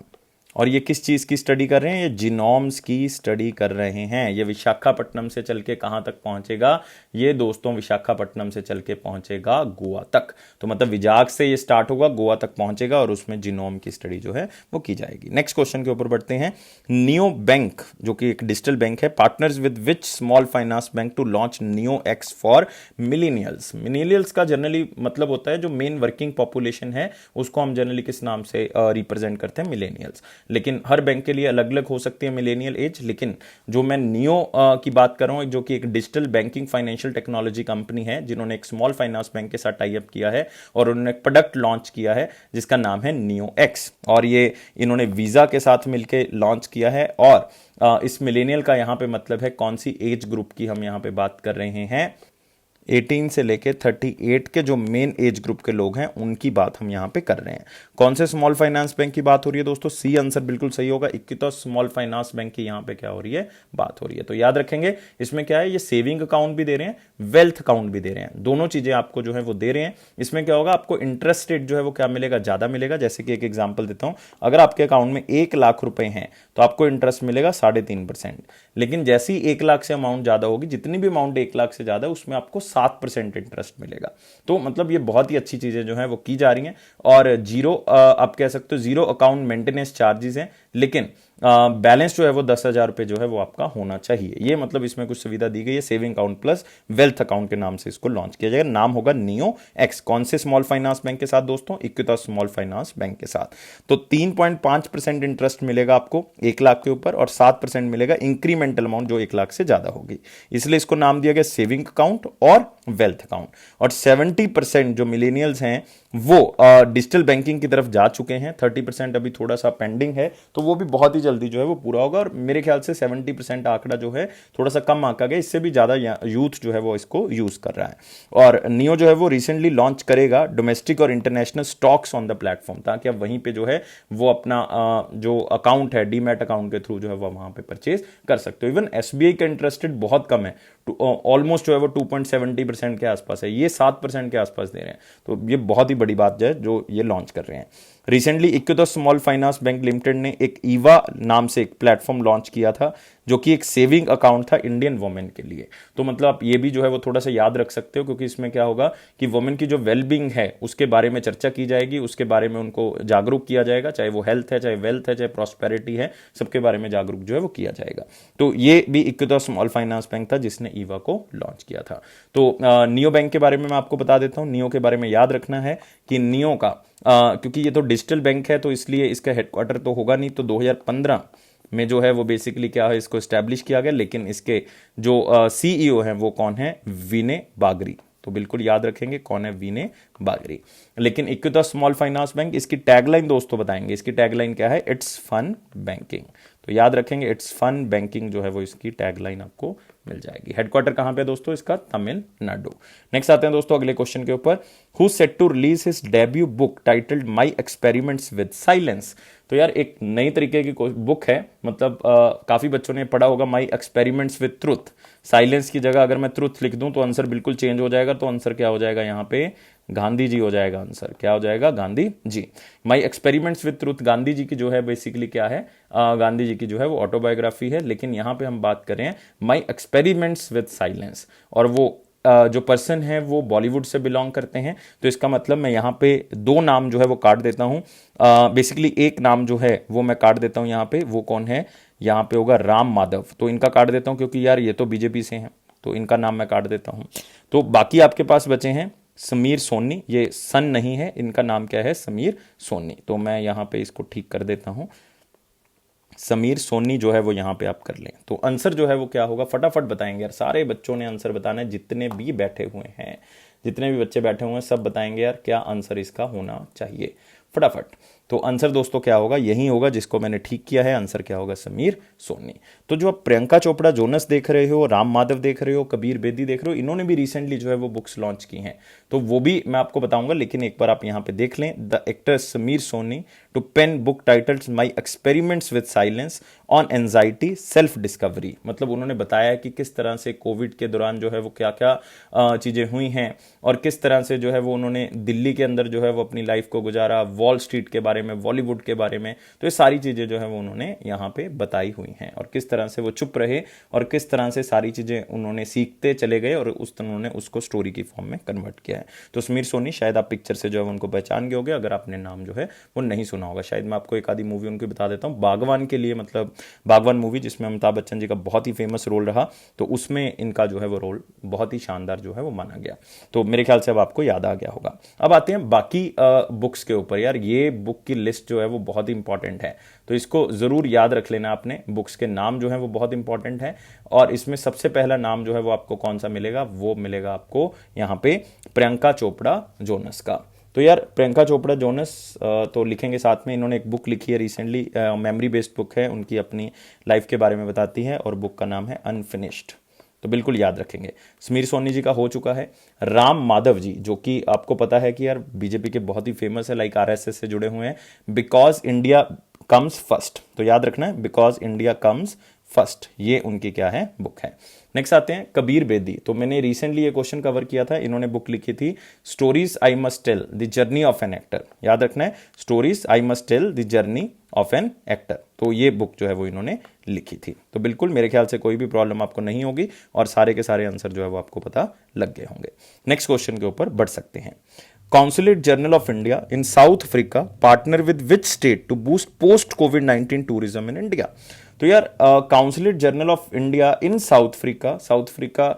और ये किस चीज की स्टडी कर रहे हैं, ये जीनोम्स की स्टडी कर रहे हैं। ये विशाखापट्टनम से चल के कहां तक पहुंचेगा, ये दोस्तों विशाखापट्टनम से चल के पहुंचेगा गोवा तक। तो मतलब विजाग से ये स्टार्ट होगा, गोवा तक पहुंचेगा, और उसमें जीनोम की स्टडी जो है वो की जाएगी। नेक्स्ट क्वेश्चन के ऊपर बढ़ते हैं। नियो बैंक, जो कि एक डिजिटल बैंक है, partners with which small finance bank to launch neo X for millennials. Millennials का जनरली मतलब होता है जो मेन वर्किंग पॉपुलेशन है, उसको हम जनरली किस नाम से रिप्रेजेंट करते हैं, मिलेनियल्स। लेकिन हर बैंक के लिए अलग अलग हो सकती है मिलेनियल एज। लेकिन जो मैं नियो की बात कर रहा हूं, जो कि एक digital banking financial technology company है, जिन्होंने एक स्मॉल फाइनेंस बैंक के साथ टाई अप किया है, और उन्होंने एक प्रोडक्ट लॉन्च किया है जिसका नाम है नियो एक्स। और ये इन्होंने वीजा के साथ मिलकर लॉन्च किया है। और इस मिलेनियल का यहां पे मतलब है कौन सी एज ग्रुप की हम यहां पे बात कर रहे हैं, 18 से लेके 38 के जो मेन एज ग्रुप के लोग हैं उनकी बात हम यहां पे कर रहे हैं। कौन से स्मॉल फाइनेंस बैंक की बात हो रही है दोस्तों, सी आंसर बिल्कुल सही होगा। 21 स्मॉल फाइनेंस बैंक की यहां पे क्या हो रही है, बात हो रही है। तो याद रखेंगे इसमें क्या है, ये सेविंग अकाउंट भी दे रहे हैं, वेल्थ अकाउंट भी दे रहे हैं, दोनों चीजें आपको जो है वो दे रहे हैं। इसमें क्या होगा, आपको इंटरेस्ट रेट जो है वो क्या मिलेगा, ज्यादा मिलेगा। जैसे कि एक एग्जाम्पल देता हूं, अगर आपके अकाउंट में 1 लाख रुपए हैं तो आपको इंटरेस्ट मिलेगा 3.5%। लेकिन जैसे ही 1 लाख से अमाउंट ज्यादा होगी, जितनी भी अमाउंट 1 लाख से ज्यादा है उसमें आपको 7% इंटरेस्ट मिलेगा। तो मतलब ये बहुत ही अच्छी चीजें जो है वो की जा रही हैं। और जीरो आप कह सकते हो जीरो अकाउंट मेंटेनेंस चार्जेस हैं, लेकिन बैलेंस जो है वो 10,000 रुपए जो है वो आपका होना चाहिए। ये मतलब इसमें कुछ सुविधा दी गई है। Saving account plus wealth account के नाम से इसको लॉन्च किया जाएगा। नाम होगा नियो एक्स। कौन से स्मॉल फाइनेंस बैंक के साथ दोस्तों, इक्विटा स्मॉल फाइनेंस बैंक के साथ। तो 3.5% इंटरेस्ट मिलेगा आपको 1 लाख के ऊपर, और 7% मिलेगा इंक्रीमेंटल अमाउंट जो 1 लाख से ज्यादा होगी। इसलिए इसको नाम दिया गया सेविंग अकाउंट और वेल्थ अकाउंट। और 70% जो मिलेनियल्स हैं वो डिजिटल बैंकिंग की तरफ जा चुके हैं, 30% अभी थोड़ा सा पेंडिंग है, तो वो भी बहुत ही जल्दी जो है वो पूरा होगा। और मेरे ख्याल से 70% आंकड़ा जो है थोड़ा सा कम आंका गया, इससे भी ज्यादा यूथ जो है वो इसको यूज कर रहा है। और नियो जो है वो रिसेंटली लॉन्च करेगा डोमेस्टिक और international stocks on the platform, ताकि आप वहीं पे जो है वो अपना जो अकाउंट है डीमैट अकाउंट के थ्रू जो है वो वहां पे परचेज कर सकते हो। इवन एसबीआई का इंटरेस्ट रेट बहुत कम है, ऑलमोस्ट जो है वो 2.70% के आसपास है, ये 7% के आसपास दे रहे हैं। तो ये बहुत ही बड़ी बात है जो ये लॉन्च कर रहे हैं। Recently इक्विटा small finance bank limited ने एक ईवा नाम से एक प्लेटफॉर्म लॉन्च किया था, जो कि एक सेविंग अकाउंट था इंडियन वुमेन के लिए। तो मतलब आप ये भी जो है वो थोड़ा सा याद रख सकते हो, क्योंकि इसमें क्या होगा कि वुमेन की जो वेलबींग है उसके बारे में चर्चा की जाएगी, उसके बारे में उनको जागरूक किया जाएगा, चाहे वो हेल्थ है, चाहे वेल्थ है, चाहे प्रॉस्पेरिटी है, सबके बारे में जागरूक जो है वो किया जाएगा। तो ये भी इक्विटा स्मॉल फाइनेंस बैंक था जिसने ईवा को लॉन्च किया था। तो नियो बैंक के बारे में मैं आपको बता देता हूं। नियो के बारे में याद रखना है कि नियो का क्योंकि ये तो डिजिटल बैंक है, तो इसलिए इसका हेडक्वार्टर तो होगा नहीं। तो 2015 में जो है वो बेसिकली क्या है, इसको एस्टैब्लिश किया गया। लेकिन इसके जो सीईओ हैं वो कौन है, विनय बागरी। तो बिल्कुल याद रखेंगे कौन है, विनय बागरी। लेकिन इक्विटा स्मॉल फाइनेंस बैंक, इसकी टैगलाइन दोस्तों बताएंगे, इसकी टैगलाइन क्या है, इट्स फन बैंकिंग। तो याद रखेंगे इट्स फन बैंकिंग जो है वो इसकी टैगलाइन आपको मिल जाएगी। हेडक्वार्टर कहां पे दोस्तों इसका, तमिलनाडु। नेक्स्ट आते हैं दोस्तों अगले क्वेश्चन के ऊपर। Who set to release his debut book titled my experiments with silence. तो यार एक नई तरीके की बुक है, मतलब काफी बच्चों ने पढ़ा होगा, माई एक्सपेरिमेंट्स विद ट्रुथ। साइलेंस की जगह अगर मैं ट्रुथ लिख दूं तो आंसर बिल्कुल चेंज हो जाएगा। तो आंसर क्या हो जाएगा यहाँ पे, गांधी जी हो जाएगा। आंसर क्या हो जाएगा, Gandhi ji. My experiments with truth Gandhi ji की जो है बेसिकली क्या है, गांधी जी की जो है वो ऑटोबायोग्राफी है। लेकिन यहाँ पे हम बात कर रहे हैं माई एक्सपेरिमेंट्स विद साइलेंस, और वो जो पर्सन है वो बॉलीवुड से बिलोंग करते हैं। तो इसका मतलब मैं यहाँ पे 2 नाम जो है वो काट देता हूँ। बेसिकली एक नाम जो है वो मैं काट देता हूँ यहाँ पे, वो कौन है, यहाँ पे होगा राम माधव। तो इनका काट देता हूँ क्योंकि यार ये तो बीजेपी से हैं, तो इनका नाम मैं काट देता हूँ। तो बाकी आपके पास बचे हैं समीर सोनी, ये सन नहीं है, इनका नाम क्या है, समीर सोनी। तो मैं यहाँ पे इसको ठीक कर देता हूँ। समीर सोनी जो है वो यहाँ पे आप कर लें। तो आंसर जो है वो क्या होगा, फटाफट बताएंगे यार, सारे बच्चों ने आंसर बताना है, जितने भी बैठे हुए हैं, जितने भी बच्चे बैठे हुए हैं सब बताएंगे यार क्या आंसर इसका होना चाहिए, फटाफट। तो आंसर दोस्तों क्या होगा, यही होगा जिसको मैंने ठीक किया है, आंसर क्या होगा, समीर सोनी। तो जो आप प्रियंका चोपड़ा जोनस देख रहे हो, राम माधव देख रहे हो, कबीर बेदी देख रहे हो, इन्होंने भी रिसेंटली जो है वो बुक्स लॉन्च की हैं, तो वो भी मैं आपको बताऊंगा, लेकिन एक बार आप यहाँ पे देख लें, the actor Sameer Soni to pen book titles my experiments with silence on anxiety self discovery. मतलब उन्होंने बताया कि किस तरह से कोविड के दौरान जो है वो क्या क्या चीज़ें हुई हैं, और किस तरह से जो है वो उन्होंने दिल्ली के अंदर जो है वो अपनी लाइफ को गुजारा, वॉल स्ट्रीट के बारे में, बॉलीवुड के बारे में। तो ये सारी चीज़ें जो है वो उन्होंने यहाँ पे बताई हुई हैं, और किस तरह से वो चुप रहे और किस तरह से सारी चीज़ें उन्होंने सीखते चले गए और उन्होंने उसको स्टोरी की फॉर्म में कन्वर्ट किया है। तो समीर सोनी शायद आप पिक्चर से जो है उनको पहचान गए होंगे, अगर आपने नाम जो है वो नहीं सुना होगा। शायद मैं आपको एक आधी मूवी उनकी बता देता हूँ, बागवान के लिए, मतलब बागवान मूवी जिसमें अमिताभ बच्चन जी का बहुत ही फेमस रोल रहा, तो उसमें इनका जो है वो रोल बहुत ही शानदार जो है वो माना गया। तो मेरे ख्याल से अब आपको याद आ गया होगा। अब आते हैं बाकी बुक्स के ऊपर। यार ये बुक की लिस्ट जो है वो बहुत ही इंपॉर्टेंट है, तो इसको जरूर याद रख लेना आपने। बुक्स के नाम जो है वो बहुत इंपॉर्टेंट है, और इसमें सबसे पहला नाम जो है वो आपको कौन सा मिलेगा, वो मिलेगा आपको यहाँ पे प्रियंका चोपड़ा जोनस का। तो यार प्रियंका चोपड़ा जोनस तो लिखेंगे साथ में, इन्होंने एक बुक लिखी है रिसेंटली, मेमोरी बेस्ड बुक है उनकी, अपनी लाइफ के बारे में बताती है, और बुक का नाम है अनफिनिश्ड। तो बिल्कुल याद रखेंगे। समीर सोनी जी का हो चुका है। राम माधव जी, जो कि आपको पता है कि यार बीजेपी के बहुत ही फेमस है, लाइक आरएसएस से जुड़े हुए हैं, बिकॉज इंडिया कम्स फर्स्ट, तो याद रखना है बिकॉज इंडिया कम्स फर्स्ट, ये उनकी क्या है, बुक है। नेक्स्ट आते हैं कबीर बेदी। तो मैंने रिसेंटली ये क्वेश्चन कवर किया था, इन्होंने बुक लिखी थी stories I must tell the journey of an actor. याद रखना है, stories I must tell the journey of an actor. तो ये बुक जो है वो इन्होंने लिखी थी। तो बिल्कुल मेरे ख्याल से कोई भी प्रॉब्लम आपको नहीं होगी, और सारे के सारे आंसर जो है वो आपको पता लग गए होंगे। नेक्स्ट क्वेश्चन के ऊपर बढ़ सकते हैं। Consulate general of India in South Africa partner with which state to boost post कोविड-19 टूरिज्म इन इंडिया। तो यार consulate general of India in South Africa, South Africa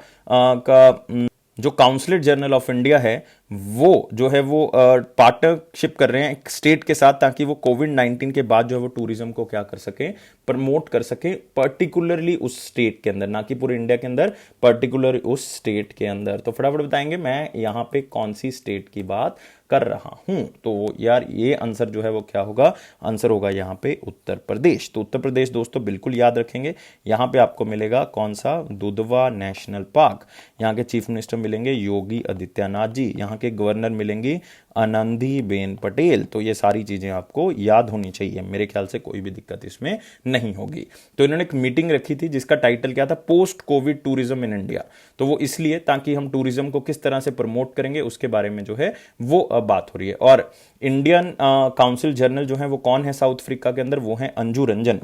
का जो काउंसलेट जनरल ऑफ इंडिया है वो जो है वो पार्टनरशिप कर रहे हैं एक स्टेट के साथ, ताकि वो कोविड-19 के बाद जो है वो टूरिज्म को क्या कर सके, प्रमोट कर सके, पर्टिकुलरली उस स्टेट के अंदर, ना कि पूरे इंडिया के अंदर, पर्टिकुलर उस स्टेट के अंदर। तो फटाफट बताएंगे मैं यहाँ पे कौन सी स्टेट की बात कर रहा हूं। तो यार ये आंसर जो है वो क्या होगा, आंसर होगा यहाँ पे उत्तर प्रदेश। तो उत्तर प्रदेश दोस्तों बिल्कुल याद रखेंगे। यहाँ पे आपको मिलेगा कौन सा, दुधवा नेशनल पार्क। यहाँ के चीफ मिनिस्टर मिलेंगे योगी आदित्यनाथ जी, यहाँ के गवर्नर मिलेंगी आनंदी बेन पटेल। तो ये सारी चीजें आपको याद होनी चाहिए, मेरे ख्याल से कोई भी दिक्कत इसमें नहीं होगी। तो इन्होंने एक मीटिंग रखी थी जिसका टाइटल क्या था, post Covid tourism in India. तो वो इसलिए ताकि हम टूरिज्म को किस तरह से प्रमोट करेंगे उसके बारे में जो है वो बात हो रही है। और इंडियन काउंसिल जनरल जो है वो कौन है साउथ अफ्रीका के अंदर, वो है अंजू रंजन।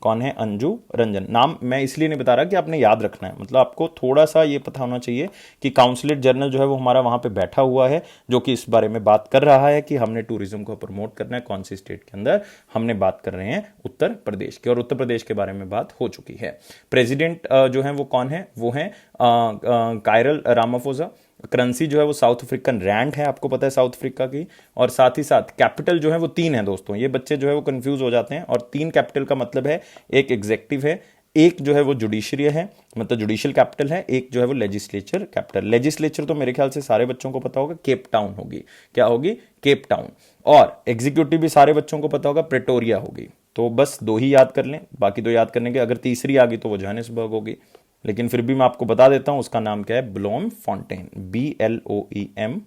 कौन है, अंजू रंजन। नाम मैं इसलिए नहीं बता रहा कि आपने याद रखना है, मतलब आपको थोड़ा सा ये पता होना चाहिए कि काउंसलेट जनरल जो है वो हमारा वहां पे बैठा हुआ है, जो कि इस बारे में बात कर रहा है कि हमने टूरिज्म को प्रमोट करना है। कौन सी स्टेट के अंदर, हमने बात कर रहे हैं उत्तर प्रदेश की, और उत्तर प्रदेश के बारे में बात हो चुकी है। प्रेसिडेंट जो है वो कौन है, वो है कायरल रामाफोसा। करेंसी जो है वो साउथ अफ्रीकन रैंड है, आपको पता है साउथ अफ्रीका की। और साथ ही साथ कैपिटल जो है वो 3 है दोस्तों, ये बच्चे जो है वो कंफ्यूज हो जाते हैं। और 3 कैपिटल का मतलब है, एक एग्जेक्टिव है, एक जो है वो जुडिशरी है, मतलब जुडिशियल कैपिटल है, एक जो है वो लेजिस्लेचर कैपिटल। लेजिस्लेचर तो मेरे ख्याल से सारे बच्चों को पता होगा, केप टाउन होगी। क्या होगी, केप टाउन। और एग्जीक्यूटिव भी सारे बच्चों को पता होगा, प्रेटोरिया होगी। तो बस 2 ही याद कर लें, बाकी 2 याद करने के, अगर तीसरी आ गई तो वो जोहानिसबर्ग होगी, लेकिन फिर भी मैं आपको बता देता हूं उसका नाम क्या है, ब्लोम फॉन्टेन, BLOEMFONTEIN।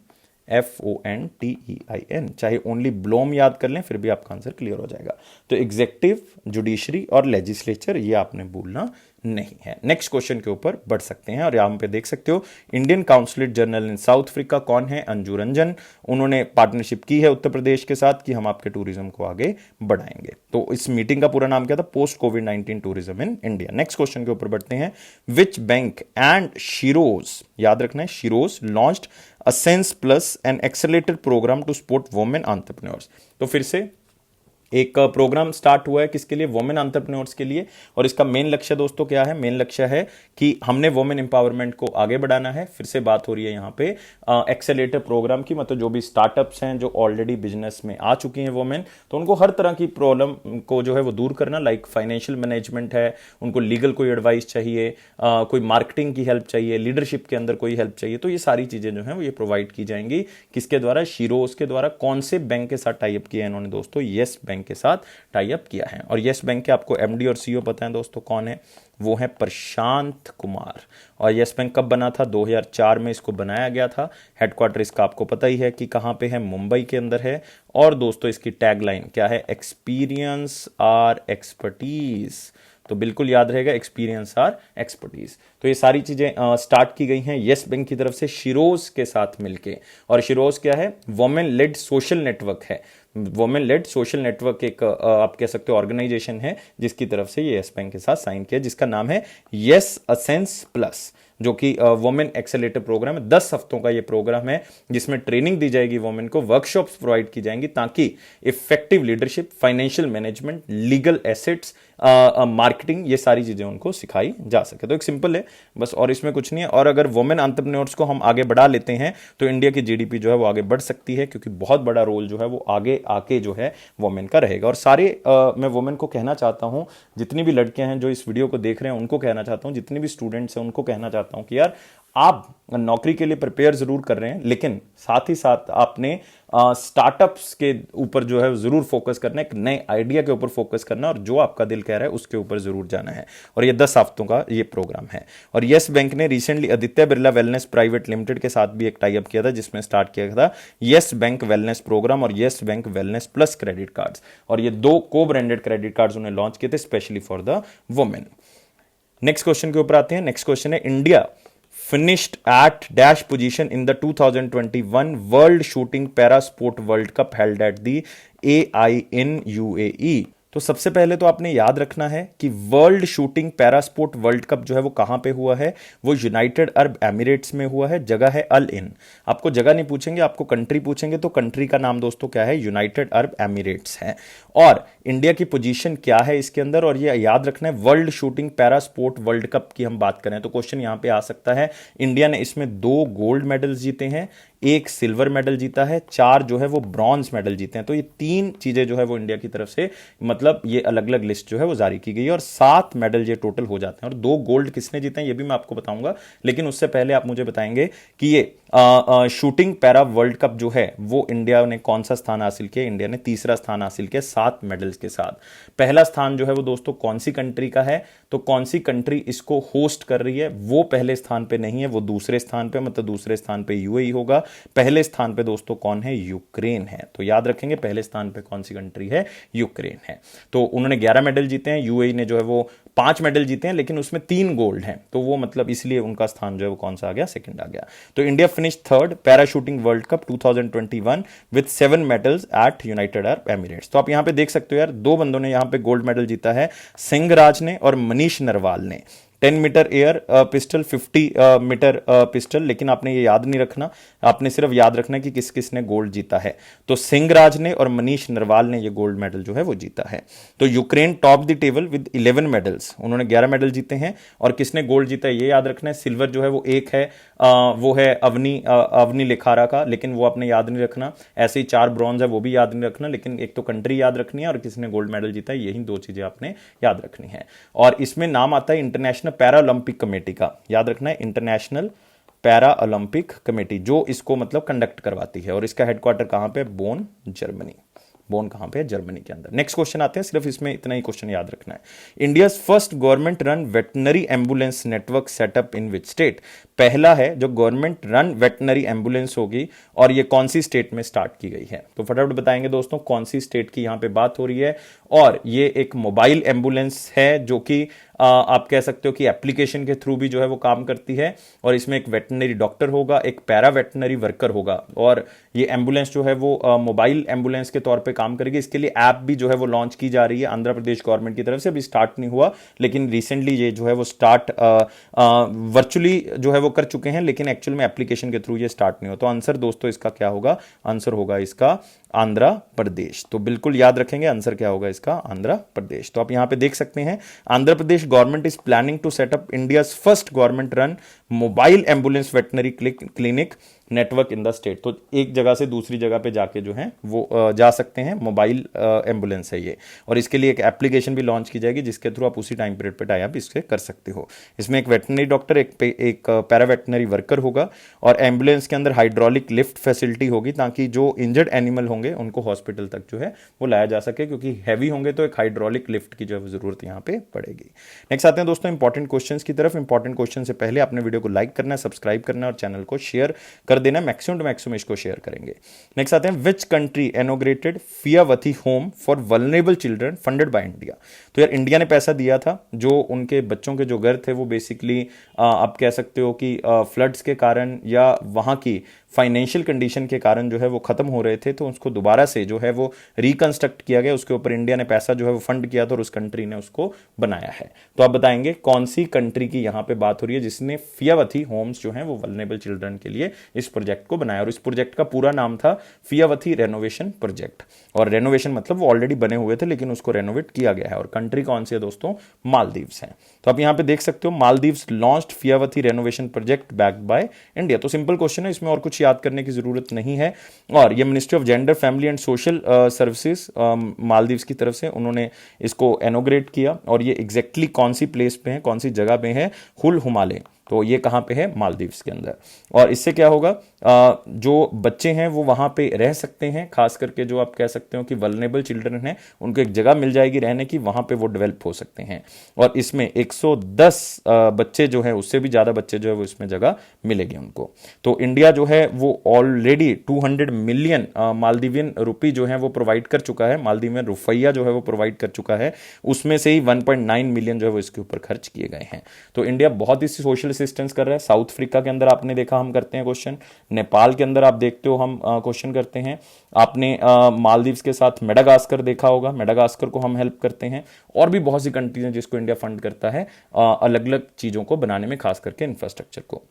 चाहे ओनली ब्लोम याद कर लें फिर भी आपका आंसर क्लियर हो जाएगा। तो एग्जेक्टिव, जुडिशरी और लेजिस्लेचर ये आपने भूलना नहीं है। नेक्स्ट क्वेश्चन के ऊपर बढ़ सकते हैं, और यहां पे देख सकते हो Indian consulate general in South Africa कौन है, अंजू रंजन। उन्होंने पार्टनरशिप की है उत्तर प्रदेश के साथ कि हम आपके टूरिज्म को आगे बढ़ाएंगे। तो इस मीटिंग का पूरा नाम क्या था, पोस्ट कोविड-19 tourism in India. Next question के ऊपर बढ़ते हैं। विच बैंक एंड शिरोज, याद रखना है Sheroes, launched ascend plus an accelerated program to support women entrepreneurs. तो फिर से एक प्रोग्राम स्टार्ट हुआ है किसके लिए, वुमेन एंटरप्रेन्योर्स के लिए। और इसका मेन लक्ष्य दोस्तों क्या है, मेन लक्ष्य है कि हमने वुमेन एम्पावरमेंट को आगे बढ़ाना है। फिर से बात हो रही है यहाँ पे एक्सेलेरेटर प्रोग्राम की, मतलब जो भी स्टार्टअप्स हैं जो ऑलरेडी बिजनेस में आ चुकी हैं वुमेन, तो उनको हर तरह की प्रॉब्लम को जो है वो दूर करना, लाइक फाइनेंशियल मैनेजमेंट है, उनको लीगल कोई एडवाइस चाहिए, कोई मार्केटिंग की हेल्प चाहिए, लीडरशिप के अंदर कोई हेल्प चाहिए, तो ये सारी चीजें जो है वो ये प्रोवाइड की जाएंगी। किसके द्वारा, शीरोज के द्वारा। कौन से बैंक के साथ टाई अप किया है इन्होंने दोस्तों, येस बैंक के साथ टाई अप किया है। और येस बैंक के आपको एमडी और सीईओ पता है दोस्तों कौन है, वो है प्रशांत कुमार। और येस बैंक कब बना था, 2004 में इसको बनाया गया था। हेडक्वार्टर इसका आपको पता ही है कि कहां पे है, मुंबई के अंदर है। और दोस्तों इसकी टैगलाइन क्या है, एक्सपीरियंस आर एक्सपर्टीज। तो बिल्कुल याद रहेगा, एक्सपीरियंस आर एक्सपर्टीज। तो ये सारी चीजें स्टार्ट की गई हैं येस बैंक की तरफ से शिरोज के साथ मिलके। और शिरोज क्या है, वुमेन लेड सोशल नेटवर्क है। वुमेन लेड सोशल नेटवर्क एक आप कह सकते हो ऑर्गेनाइजेशन है जिसकी तरफ से ये येस बैंक के साथ साइन किया, जिसका नाम है येस असेंस प्लस, जो कि वुमेन एक्सेलेरेटर प्रोग्राम है। 10 हफ्तों का ये प्रोग्राम है जिसमें ट्रेनिंग दी जाएगी वुमेन को, वर्कशॉप्स प्रोवाइड की जाएंगी ताकि effective leadership, financial management, legal assets, marketing, ये सारी चीजें उनको सिखाई जा सके। तो एक सिंपल है बस, और इसमें कुछ नहीं है। और अगर वुमेन एंटरप्रेन्योर्स को हम आगे बढ़ा लेते हैं तो इंडिया की जीडीपी जो है वो आगे बढ़ सकती है, क्योंकि बहुत बड़ा रोल जो है वो आगे आके जो है वुमेन का रहेगा। और सारे मैं वुमेन को कहना चाहता हूं, जितनी भी लड़कियां हैं जो इस वीडियो को देख रहे हैं उनको कहना चाहता हूं, जितने भी स्टूडेंट्स हैं उनको कहना चाहता हूं कि यार आप नौकरी के लिए प्रिपेयर जरूर कर रहे हैं, लेकिन साथ ही साथ आपने स्टार्टअप्स के ऊपर जो है जरूर फोकस करना है, एक नए आइडिया के ऊपर फोकस करना, और जो आपका दिल कह रहा है उसके ऊपर जरूर जाना है। और ये 10 हफ्तों का ये प्रोग्राम है। और यस बैंक ने recently Aditya Birla wellness private limited के साथ भी एक टाई अप किया था, जिसमें स्टार्ट किया था यस बैंक वेलनेस प्रोग्राम और yes bank wellness plus credit cards. और ये 2 को ब्रांडेड क्रेडिट कार्ड्स उन्हें लॉन्च किए थे specially for the women. Next question के ऊपर आते हैं। नेक्स्ट क्वेश्चन है, India finished at dash position in the 2021 World Shooting Para Sport World Cup held at the AI in UAE। तो सबसे पहले तो आपने याद रखना है कि वर्ल्ड शूटिंग पैरास्पोर्ट वर्ल्ड कप जो है वो कहां पे हुआ है, वो यूनाइटेड अरब एमिरेट्स में हुआ है। जगह है अल इन। आपको जगह नहीं पूछेंगे, आपको कंट्री पूछेंगे, तो कंट्री का नाम दोस्तों क्या है, यूनाइटेड अरब एमिरेट्स है। और इंडिया की पोजीशन क्या है इसके अंदर, और ये याद रखना है वर्ल्ड शूटिंग पैरास्पोर्ट वर्ल्ड कप की हम बात करें तो क्वेश्चन यहां पे आ सकता है। इंडिया ने इसमें 2 गोल्ड मेडल्स जीते हैं, 1 सिल्वर मेडल जीता है, 4 जो है वो ब्रॉन्ज मेडल जीते हैं। तो ये 3 चीजें जो है वो इंडिया की तरफ से, मतलब ये अलग अलग लिस्ट जो है वो जारी की गई है, और 7 मेडल ये टोटल हो जाते हैं। और 2 गोल्ड किसने जीते हैं ये भी मैं आपको बताऊंगा, लेकिन उससे पहले आप मुझे बताएंगे कि ये शूटिंग पैरा वर्ल्ड कप जो है वो इंडिया ने कौन सा स्थान हासिल किया। इंडिया ने तीसरा स्थान हासिल किया 7 मेडल्स के साथ। पहला स्थान जो है वो दोस्तों कौन सी कंट्री का है, तो कौन सी कंट्री इसको होस्ट कर रही है, वो पहले स्थान पे नहीं है, वो दूसरे स्थान पे, मतलब दूसरे स्थान पे यूएई होगा। पहले स्थान पे दोस्तों कौन है, यूक्रेन है। तो याद रखेंगे पहले स्थान पे कौन सी कंट्री है, यूक्रेन है। तो उन्होंने 11 मेडल जीते हैं, यूएई ने जो है वो 5 मेडल जीते हैं, लेकिन उसमें 3 गोल्ड हैं, तो वो मतलब इसलिए उनका स्थान जो है वो कौन सा आ गया, सेकंड आ गया। तो India finish third parachuting world cup 2021 with 7 medals at United Arab Emirates. तो आप यहां पे देख सकते हो यार, 2 बंदों ने यहां पे गोल्ड मेडल जीता है, सिंहराज ने और मनीष नरवाल ने। 10 metre air pistol, 50 metre pistol, लेकिन आपने ये याद नहीं रखना, आपने सिर्फ याद रखना कि किस किस ने गोल्ड जीता है। तो सिंहराज ने और मनीष नरवाल ने ये गोल्ड मेडल जो है वो जीता है। तो Ukraine top the table with 11 medals, उन्होंने 11 मेडल जीते हैं। और किसने गोल्ड जीता है ये याद रखना है, सिल्वर जो है वो एक है, वो है अवनी लिखारा का, लेकिन वो आपने याद नहीं रखना। ऐसे ही 4 ब्रॉन्ज है, वो भी याद नहीं रखना, लेकिन एक तो कंट्री याद रखनी है और किसने गोल्ड मेडल जीता है, यही 2 चीजें आपने याद रखनी है। और इसमें नाम आता है इंटरनेशनल पैरा ओलंपिक कमेटी का, याद रखना है इंटरनेशनल पैरा ओलंपिक कमेटी, जो इसको मतलब कंडक्ट करवाती है। और इसका हेडक्वार्टर कहां पे, बोन जर्मनी। बोन कहां पे है, जर्मनी के अंदर। नेक्स्ट क्वेश्चन आते हैं, सिर्फ इसमें इतना ही क्वेश्चन याद रखना है। India first government run veterinary ambulance network setup in which state. पहला है जो गवर्नमेंट रन वेटनरी एम्बुलेंस होगी, और ये कौन सी स्टेट में स्टार्ट की गई है। तो फटाफट बताएंगे दोस्तों कौन सी स्टेट की यहां पे बात हो रही है, और ये एक मोबाइल एम्बुलेंस है जो कि आप कह सकते हो कि एप्लीकेशन के थ्रू भी जो है वो काम करती है। और इसमें एक वेटनरी डॉक्टर होगा, एक पैरा वेटनरी वर्कर होगा, और ये एम्बुलेंस जो है वो मोबाइल एम्बुलेंस के तौर पे काम करेगी। इसके लिए ऐप भी जो है वो लॉन्च की जा रही है आंध्र प्रदेश गवर्नमेंट की तरफ से। अभी स्टार्ट नहीं हुआ, लेकिन रिसेंटली ये जो है वो स्टार्ट वर्चुअली जो है वो कर चुके हैं, लेकिन एक्चुअल में एप्लीकेशन के थ्रू ये स्टार्ट नहीं हो। तो आंसर दोस्तों इसका क्या होगा? आंसर होगा इसका आंध्र प्रदेश। तो बिल्कुल याद रखेंगे, आंसर क्या होगा इसका? आंध्र प्रदेश। तो आप यहां पे देख सकते हैं, Andhra Pradesh government is planning to set up India's first government run mobile ambulance veterinary clinic network in the state. तो एक जगह से दूसरी जगह पे जाके जो है वो जा सकते हैं। मोबाइल एम्बुलेंस है ये, और इसके लिए एक एप्लीकेशन भी लॉन्च की जाएगी जिसके थ्रू आप उसी टाइम पीरियड पे टाई अप इससे कर सकते हो। इसमें एक वेटनरी डॉक्टर, एक पैरा वेटनरी वर्कर होगा, और एम्बुलेंस के अंदर हाइड्रोलिक लिफ्ट फैसिलिटी होगी ताकि जो इंजर्ड एनिमल होंगे उनको हॉस्पिटल तक जो है वो लाया जा सके, क्योंकि हैवी होंगे तो एक हाइड्रोलिक लिफ्ट की जो है जरूरत यहाँ पे पड़ेगी। नेक्स्ट आते हैं दोस्तों इंपॉर्टेंट क्वेश्चंस की तरफ। इंपॉर्टेंट क्वेश्चन से पहले आपने वीडियो को लाइक करना है, सब्सक्राइब करना है और चैनल को शेयर कर देना। मैक्सिमम टू मैक्सिमम इसको शेयर करेंगे। नेक्स्ट आते हैं, which country inaugurated Fiyavathi home for vulnerable children funded by India. तो यार इंडिया ने पैसा दिया था, जो उनके बच्चों के जो घर थे वो बेसिकली आप कह सकते हो कि फ्लड्स के कारण या वहां की फाइनेंशियल कंडीशन के कारण जो है वो खत्म हो रहे थे, तो उसको दोबारा से जो है वो रिकंस्ट्रक्ट किया गया। उसके ऊपर इंडिया ने पैसा जो है वो फंड किया था और उस कंट्री ने उसको बनाया है। तो आप बताएंगे कौन सी कंट्री की यहां पे बात हो रही है जिसने फियावथी होम्स जो है वो वल्नरेबल चिल्ड्रन के लिए इस प्रोजेक्ट को बनाया। और इस प्रोजेक्ट का पूरा नाम था फियावथी रेनोवेशन प्रोजेक्ट। और रेनोवेशन मतलब वो ऑलरेडी बने हुए थे लेकिन उसको रेनोवेट किया गया है। और कंट्री कौन सी है दोस्तों? मालदीव्स है। तो आप यहां पे देख सकते हो, Maldives launched Fiyavathi renovation project backed by India. तो सिंपल क्वेश्चन है, इसमें और कुछ याद करने की जरूरत नहीं है। और ये ministry of gender, family and social services Maldives की तरफ से उन्होंने इसको इनॉग्रेट किया। और ये एग्जैक्टली कौन सी प्लेस पे है, कौन सी जगह पे है? हुल हुमाले। तो ये कहां पे है? मालदीव्स के अंदर। और इससे क्या होगा, जो बच्चे हैं वो वहां पे रह सकते हैं, खास करके जो आप कह सकते हो कि वल्नरेबल चिल्ड्रन हैं, उनको एक जगह मिल जाएगी रहने की, वहां पे वो डेवलप हो सकते हैं। और इसमें 110 बच्चे जो है, उससे भी ज्यादा बच्चे जो है वो इसमें जगह मिलेगी उनको। तो इंडिया जो है वो ऑलरेडी 200 मिलियन मालदीवियन रुपी जो है वो प्रोवाइड कर चुका है, मालदीवियन रुपया जो है वो प्रोवाइड कर चुका है। उसमें से ही 1.9 मिलियन जो है वो इसके ऊपर खर्च किए गए हैं। तो इंडिया बहुत ही सोशल असिस्टेंस कर रहा है। साउथ अफ्रीका के अंदर आपने देखा हम करते हैं क्वेश्चन, नेपाल के अंदर आप देखते हो हम क्वेश्चन करते हैं। आपने मालदीव्स के साथ मेडागास्कर देखा होगा, मेडागास्कर को हम हेल्प करते हैं। और भी बहुत सी कंट्रीज हैं जिसको इंडिया फंड करता है अलग अलग चीजों को बनाने में, खास करके इंफ्रास्ट्रक्चर को।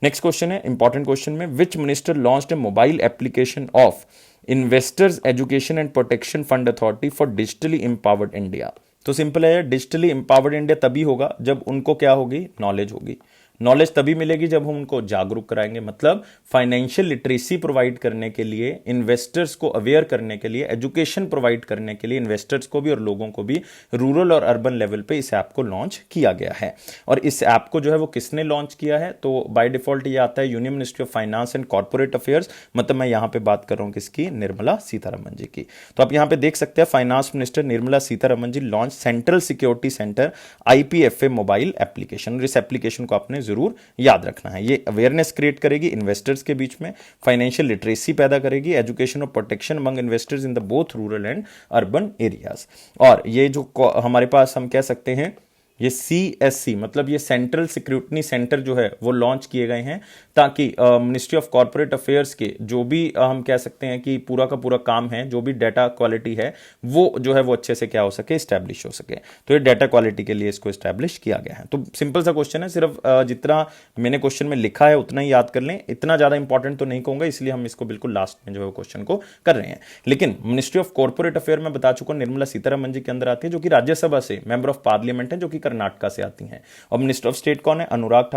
नेक्स्ट क्वेश्चन है इंपॉर्टेंट क्वेश्चन में, which minister launched a mobile application of investors education and protection fund authority for digitally empowered India. तो सिंपल है, डिजिटली एम्पावर्ड इंडिया तभी होगा जब उनको क्या होगी? नॉलेज होगी। नॉलेज तभी मिलेगी जब हम उनको जागरूक कराएंगे। मतलब फाइनेंशियल लिटरेसी प्रोवाइड करने के लिए, इन्वेस्टर्स को अवेयर करने के लिए, एजुकेशन प्रोवाइड करने के लिए इन्वेस्टर्स को भी और लोगों को भी रूरल और अर्बन लेवल पे इस ऐप को लॉन्च किया गया है। और इस ऐप को जो है वो किसने लॉन्च किया है? तो बाय डिफॉल्ट ये आता है union ministry of finance and corporate affairs. मतलब मैं यहां पे बात कर रहा हूं किसकी? निर्मला सीतारमण जी की। तो आप यहां पे देख सकते हैं, finance minister Nirmala Sitharaman ji launch central security center IPFA mobile application. इस एप्लीकेशन को आपने जरूर याद रखना है। ये अवेयरनेस क्रिएट करेगी इन्वेस्टर्स के बीच में, फाइनेंशियल लिटरेसी पैदा करेगी, एजुकेशन और protection among investors in the both rural and urban areas. और ये जो हमारे पास हम कह सकते हैं ये CSC मतलब ये सेंट्रल सिक्योरिटी सेंटर जो है वो लॉन्च किए गए हैं ताकि मिनिस्ट्री ऑफ कॉर्पोरेट अफेयर्स के जो भी हम कह सकते हैं कि पूरा का पूरा काम है, जो भी डाटा क्वालिटी है वो जो है वो अच्छे से क्या हो सके? स्टैब्लिश हो सके। तो ये डाटा क्वालिटी के लिए इसको स्टैब्लिश किया गया है। तो सिंपल सा क्वेश्चन है, सिर्फ जितना मैंने क्वेश्चन में लिखा है उतना ही याद कर लें। इतना ज्यादा इंपॉर्टेंट तो नहीं कहूंगा, इसलिए हम इसको बिल्कुल लास्ट में जो है क्वेश्चन को कर रहे हैं। लेकिन मिनिस्ट्री ऑफ कॉर्पोरेट अफेयर में बता चुका हूं निर्मला सीतारमण जी के अंदर आती है, जो कि राज्यसभा से मेंबर ऑफ पार्लियामेंट है, जो कि कर्नाटका से आती हैं। और मिनिस्टर ऑफ स्टेट कौन है? अनुराग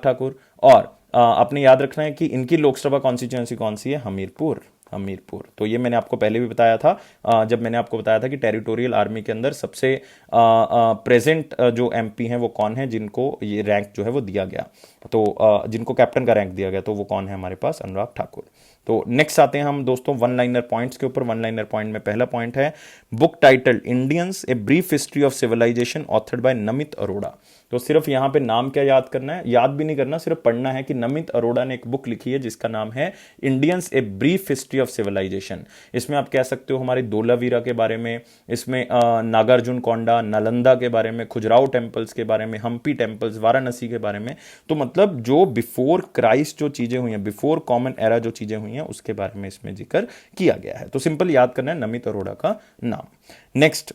ठाकुर। और आपने याद रखना है कि इनकी लोकसभा कॉन्स्टिट्यूएंसी कौन सी है? हमीरपुर। तो ये मैंने आपको पहले भी बताया था, जब मैंने आपको बताया था कि टेरिटोरियल आर्मी के अंदर सबसे प्रेजेंट जो MP हैं वो कौन है जिनको ये रैंक जो है वो दिया गया, तो जिनको कैप्टन का रैंक दिया गया, तो वो कौन है हमारे पास? अनुराग ठाकुर। तो नेक्स्ट आते हैं हम दोस्तों वन लाइनर पॉइंट्स के ऊपर। वन लाइनर पॉइंट में पहला पॉइंट है book title Indians a brief history of civilisation authored by Namit Arora. तो सिर्फ यहां पे नाम क्या याद करना है, याद भी नहीं करना, सिर्फ पढ़ना है कि नमित अरोड़ा ने एक बुक लिखी है जिसका नाम है Indians a brief history of civilization. इसमें आप कह सकते हो हमारे धोलावीरा के बारे में, इसमें नागार्जुन कोंडा, नालंदा के बारे में, खुजराहो टेम्पल्स के बारे में, हम्पी टेम्पल्स, वाराणसी के बारे में। तो मतलब जो बिफोर क्राइस्ट जो चीजें हुई हैं, बिफोर कॉमन एरा जो चीजें हुई हैं उसके बारे में इसमें जिक्र किया गया है। तो सिंपल याद करना है नमित अरोड़ा का नाम। Next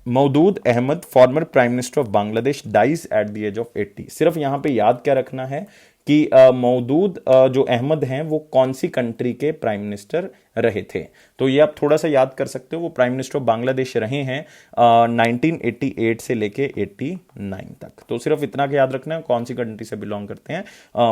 Moudud Ahmed former prime minister of Bangladesh dies at the age of 80। सिर्फ यहां पे याद क्या रखना है कि मौदूद जो अहमद हैं वो कौन सी कंट्री के प्राइम मिनिस्टर रहे थे। तो ये आप थोड़ा सा याद कर सकते हो, वो प्राइम मिनिस्टर ऑफ बांग्लादेश रहे हैं 1988 से लेके 89 तक। तो सिर्फ इतना का याद रखना है कौन सी कंट्री से बिलोंग करते हैं,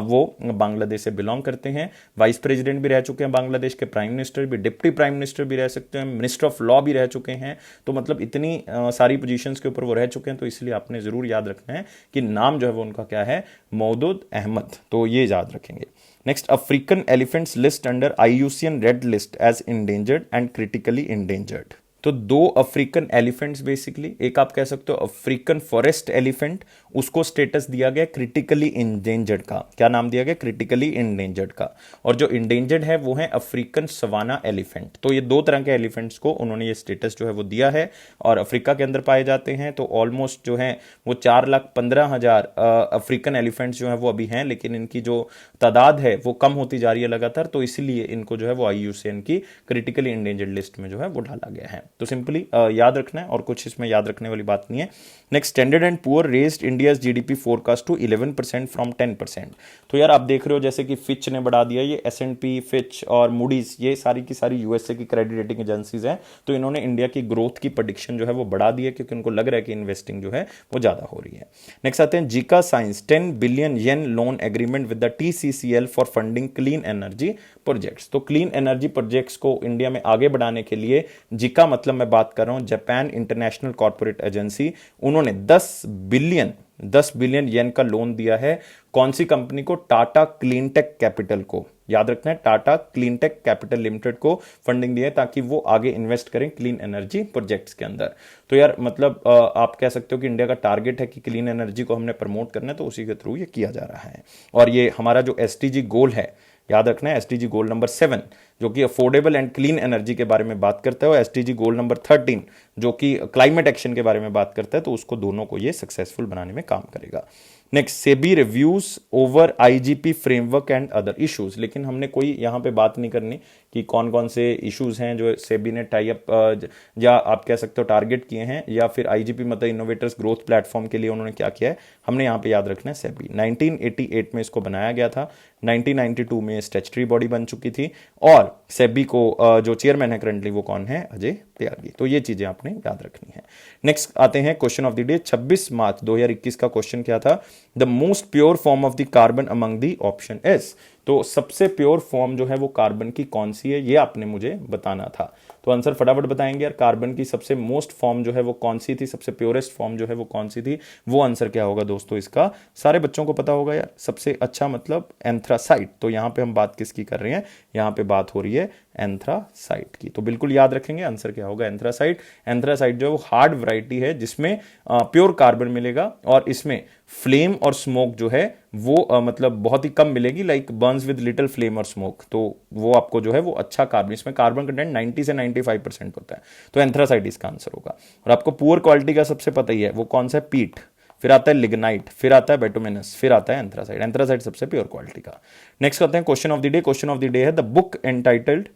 वो बांग्लादेश से बिलोंग करते हैं। वाइस प्रेसिडेंट भी रह चुके हैं बांग्लादेश के, प्राइम मिनिस्टर भी, डिप्टी प्राइम मिनिस्टर भी रह सकते हैं, मिनिस्टर ऑफ लॉ भी रह चुके हैं। तो मतलब इतनी सारी पोजीशंस के ऊपर वो रह चुके हैं, तो इसलिए आपने जरूर याद रखना है कि नाम जो है वो उनका क्या है, मौदूद अहमद। तो ये याद रखेंगे। Next, African elephants list under IUCN red list as endangered and critically endangered. तो दो अफ्रीकन एलिफेंट्स बेसिकली, एक आप कह सकते हो अफ्रीकन फॉरेस्ट एलिफेंट, उसको स्टेटस दिया गया क्रिटिकली इंडेंजर्ड का। क्या नाम दिया गया? क्रिटिकली इंडेंजर्ड का। और जो इंडेंजर्ड है वो है अफ्रीकन सवाना एलिफेंट। तो ये दो तरह के एलिफेंट्स को उन्होंने ये स्टेटस जो है वो दिया है और अफ्रीका के अंदर पाए जाते हैं। तो ऑलमोस्ट जो है वो 4,15,000 अफ्रीकन एलिफेंट्स जो है वो अभी हैं, लेकिन इनकी जो तादाद है वो कम होती जा रही है लगातार। तो इसलिए इनको जो है वो IUCN की क्रिटिकली इंडेंजर्ड लिस्ट में जो है वो डाला गया है। तो सिंपली याद रखना है और कुछ इसमें याद रखने वाली बात नहीं है। Next, standard and poor raised India's GDP forecast to 11% from 10%। तो यार आप देख रहे हो जैसे कि फिच ने बढ़ा दिया, ये S&P, फिच और मूडीज, ये सारी की सारी USA की क्रेडिट रेटिंग एजेंसीज हैं। तो इन्होंने इंडिया की ग्रोथ की प्रेडिक्शन जो है वो बढ़ा दी है क्योंकि उनको लग रहा है कि इन्वेस्टिंग जो है वो ज्यादा हो रही है। नेक्स्ट आते हैं Zika science 10 billion yen loan agreement with the TCCL for funding clean energy projects. तो क्लीन एनर्जी प्रोजेक्ट्स को इंडिया में आगे बढ़ाने के लिए जिका मतलब मैं बात कर रहा हूं जापान इंटरनेशनल कॉर्पोरेट एजेंसी, उन्होंने 10 बिलियन येन का लोन दिया है। कौन सी कंपनी को? टाटा क्लीनटेक कैपिटल को। याद रखना है, टाटा क्लीनटेक कैपिटल लिमिटेड को फंडिंग दी है ताकि वो आगे इन्वेस्ट करें क्लीन एनर्जी प्रोजेक्ट्स के अंदर। तो यार मतलब आप कह सकते हो कि इंडिया का टारगेट है कि क्लीन एनर्जी को हमने प्रमोट करना है, तो उसी के थ्रू ये किया जा रहा है। और ये हमारा जो SDG गोल है, याद रखना है SDG गोल नंबर 7 जो कि अफोर्डेबल एंड क्लीन एनर्जी के बारे में बात करता है, और SDG गोल नंबर 13 जो कि क्लाइमेट एक्शन के बारे में बात करता है। तो उसको दोनों को ये सक्सेसफुल बनाने में काम करेगा। Next, SEBI reviews over IGP framework and other issues. लेकिन हमने कोई यहां पे बात नहीं करनी कि कौन कौन से इश्यूज हैं जो सेबी ने टाई अप या आप कह सकते हो टारगेट किए हैं, या फिर IGP मतलब इनोवेटर्स ग्रोथ प्लेटफॉर्म के लिए उन्होंने क्या किया है। हमने यहाँ पे याद रखना है सेबी 1988 में इसको बनाया गया था, 1992 में स्टैट्यूटरी बॉडी बन चुकी थी, और सेबी को जो चेयरमैन है करंटली वो कौन है? अजय त्यागी। तो ये चीजें आपने याद रखनी है। नेक्स्ट आते हैं क्वेश्चन ऑफ द डे। 26 मार्च 2021 का क्वेश्चन क्या था? The most pure form of the carbon among the option S. तो सबसे प्योर फॉर्म जो है वो कार्बन की कौन सी है, ये आपने मुझे बताना था। तो आंसर फटाफट बताएंगे यार, कार्बन की सबसे मोस्ट फॉर्म जो है वो कौन सी थी, सबसे प्योरेस्ट फॉर्म जो है वो कौन सी थी? वो आंसर क्या होगा दोस्तों इसका? सारे बच्चों को पता होगा यार, सबसे अच्छा मतलब एंथ्रासाइट। तो यहां पे हम बात किसकी कर रहे हैं? यहां पे बात हो रही है एंथ्रासाइट की। तो बिल्कुल याद रखेंगे आंसर क्या होगा? एंथ्रासाइट। एंथ्रासाइट जो है वो हार्ड वैरायटी है जिसमें प्योर कार्बन मिलेगा, और इसमें फ्लेम और स्मोक जो है वो मतलब बहुत ही कम मिलेगी, like Burns with little flame और स्मोक। तो वो आपको जो है वो अच्छा कार्बन, इसमें कार्बन कंटेंट 90 से 95% होता है। तो एंथ्रासाइट इसका आंसर होगा। और आपको पुअर क्वालिटी का सबसे पता ही है वो कौन सा है? पीट, फिर आता है लिग्नाइट, फिर आता है बेटुमिनस, फिर आता है एंथ्रासाइट। एंथ्रासाइट सबसे प्योर क्वालिटी का। नेक्स्ट करते हैं question of the day. Question of the day है the book entitled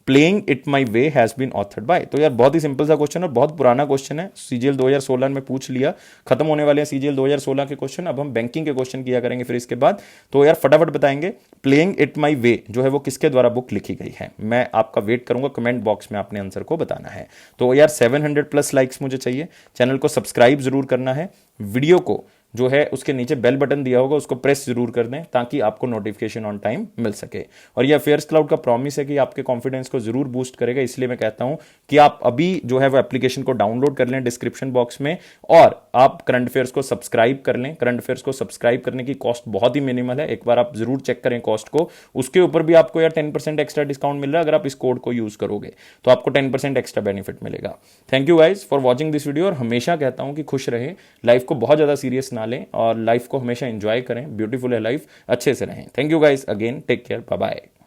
playing it my way has been authored by. तो यार बहुत ही सिंपल सा क्वेश्चन और बहुत पुराना क्वेश्चन है, CGL 2016 में पूछ लिया, खत्म होने वाले हैं CGL 2016 के क्वेश्चन। अब हम बैंकिंग के क्वेश्चन किया करेंगे फिर इसके बाद। तो यार फटाफट बताएंगे, प्लेइंग इट माई वे जो है वो किसके द्वारा बुक लिखी गई है? मैं आपका वेट करूंगा, कमेंट बॉक्स में आपने आंसर को बताना है। तो यार 700+ लाइक्स मुझे चाहिए, चैनल को सब्सक्राइब जरूर करना है, वीडियो को जो है उसके नीचे बेल बटन दिया होगा, उसको प्रेस जरूर कर दें ताकि आपको नोटिफिकेशन ऑन टाइम मिल सके। और ये अफेयर्स क्लाउड का प्रॉमिस है कि आपके कॉन्फिडेंस को जरूर बूस्ट करेगा, इसलिए मैं कहता हूं कि आप अभी जो है वो एप्लीकेशन को डाउनलोड कर लें डिस्क्रिप्शन बॉक्स में, और आप करंट अफेयर्स को सब्सक्राइब कर लें। करंट अफेयर्स को सब्सक्राइब करने की कॉस्ट बहुत ही मिनिमल है, एक बार आप जरूर चेक करें कॉस्ट को। उसके ऊपर भी आपको यार 10% एक्स्ट्रा डिस्काउंट मिल रहा है, अगर आप इस कोड को यूज करोगे तो आपको 10% एक्स्ट्रा बेनिफिट मिलेगा। Thank you guys for watching this video, और हमेशा कहता हूं कि खुश रहें, लाइफ को बहुत ज्यादा सीरियस ना लें और लाइफ को हमेशा एंजॉय करें। ब्यूटीफुल है लाइफ, अच्छे से रहें। Thank you guys again, take care, bye bye.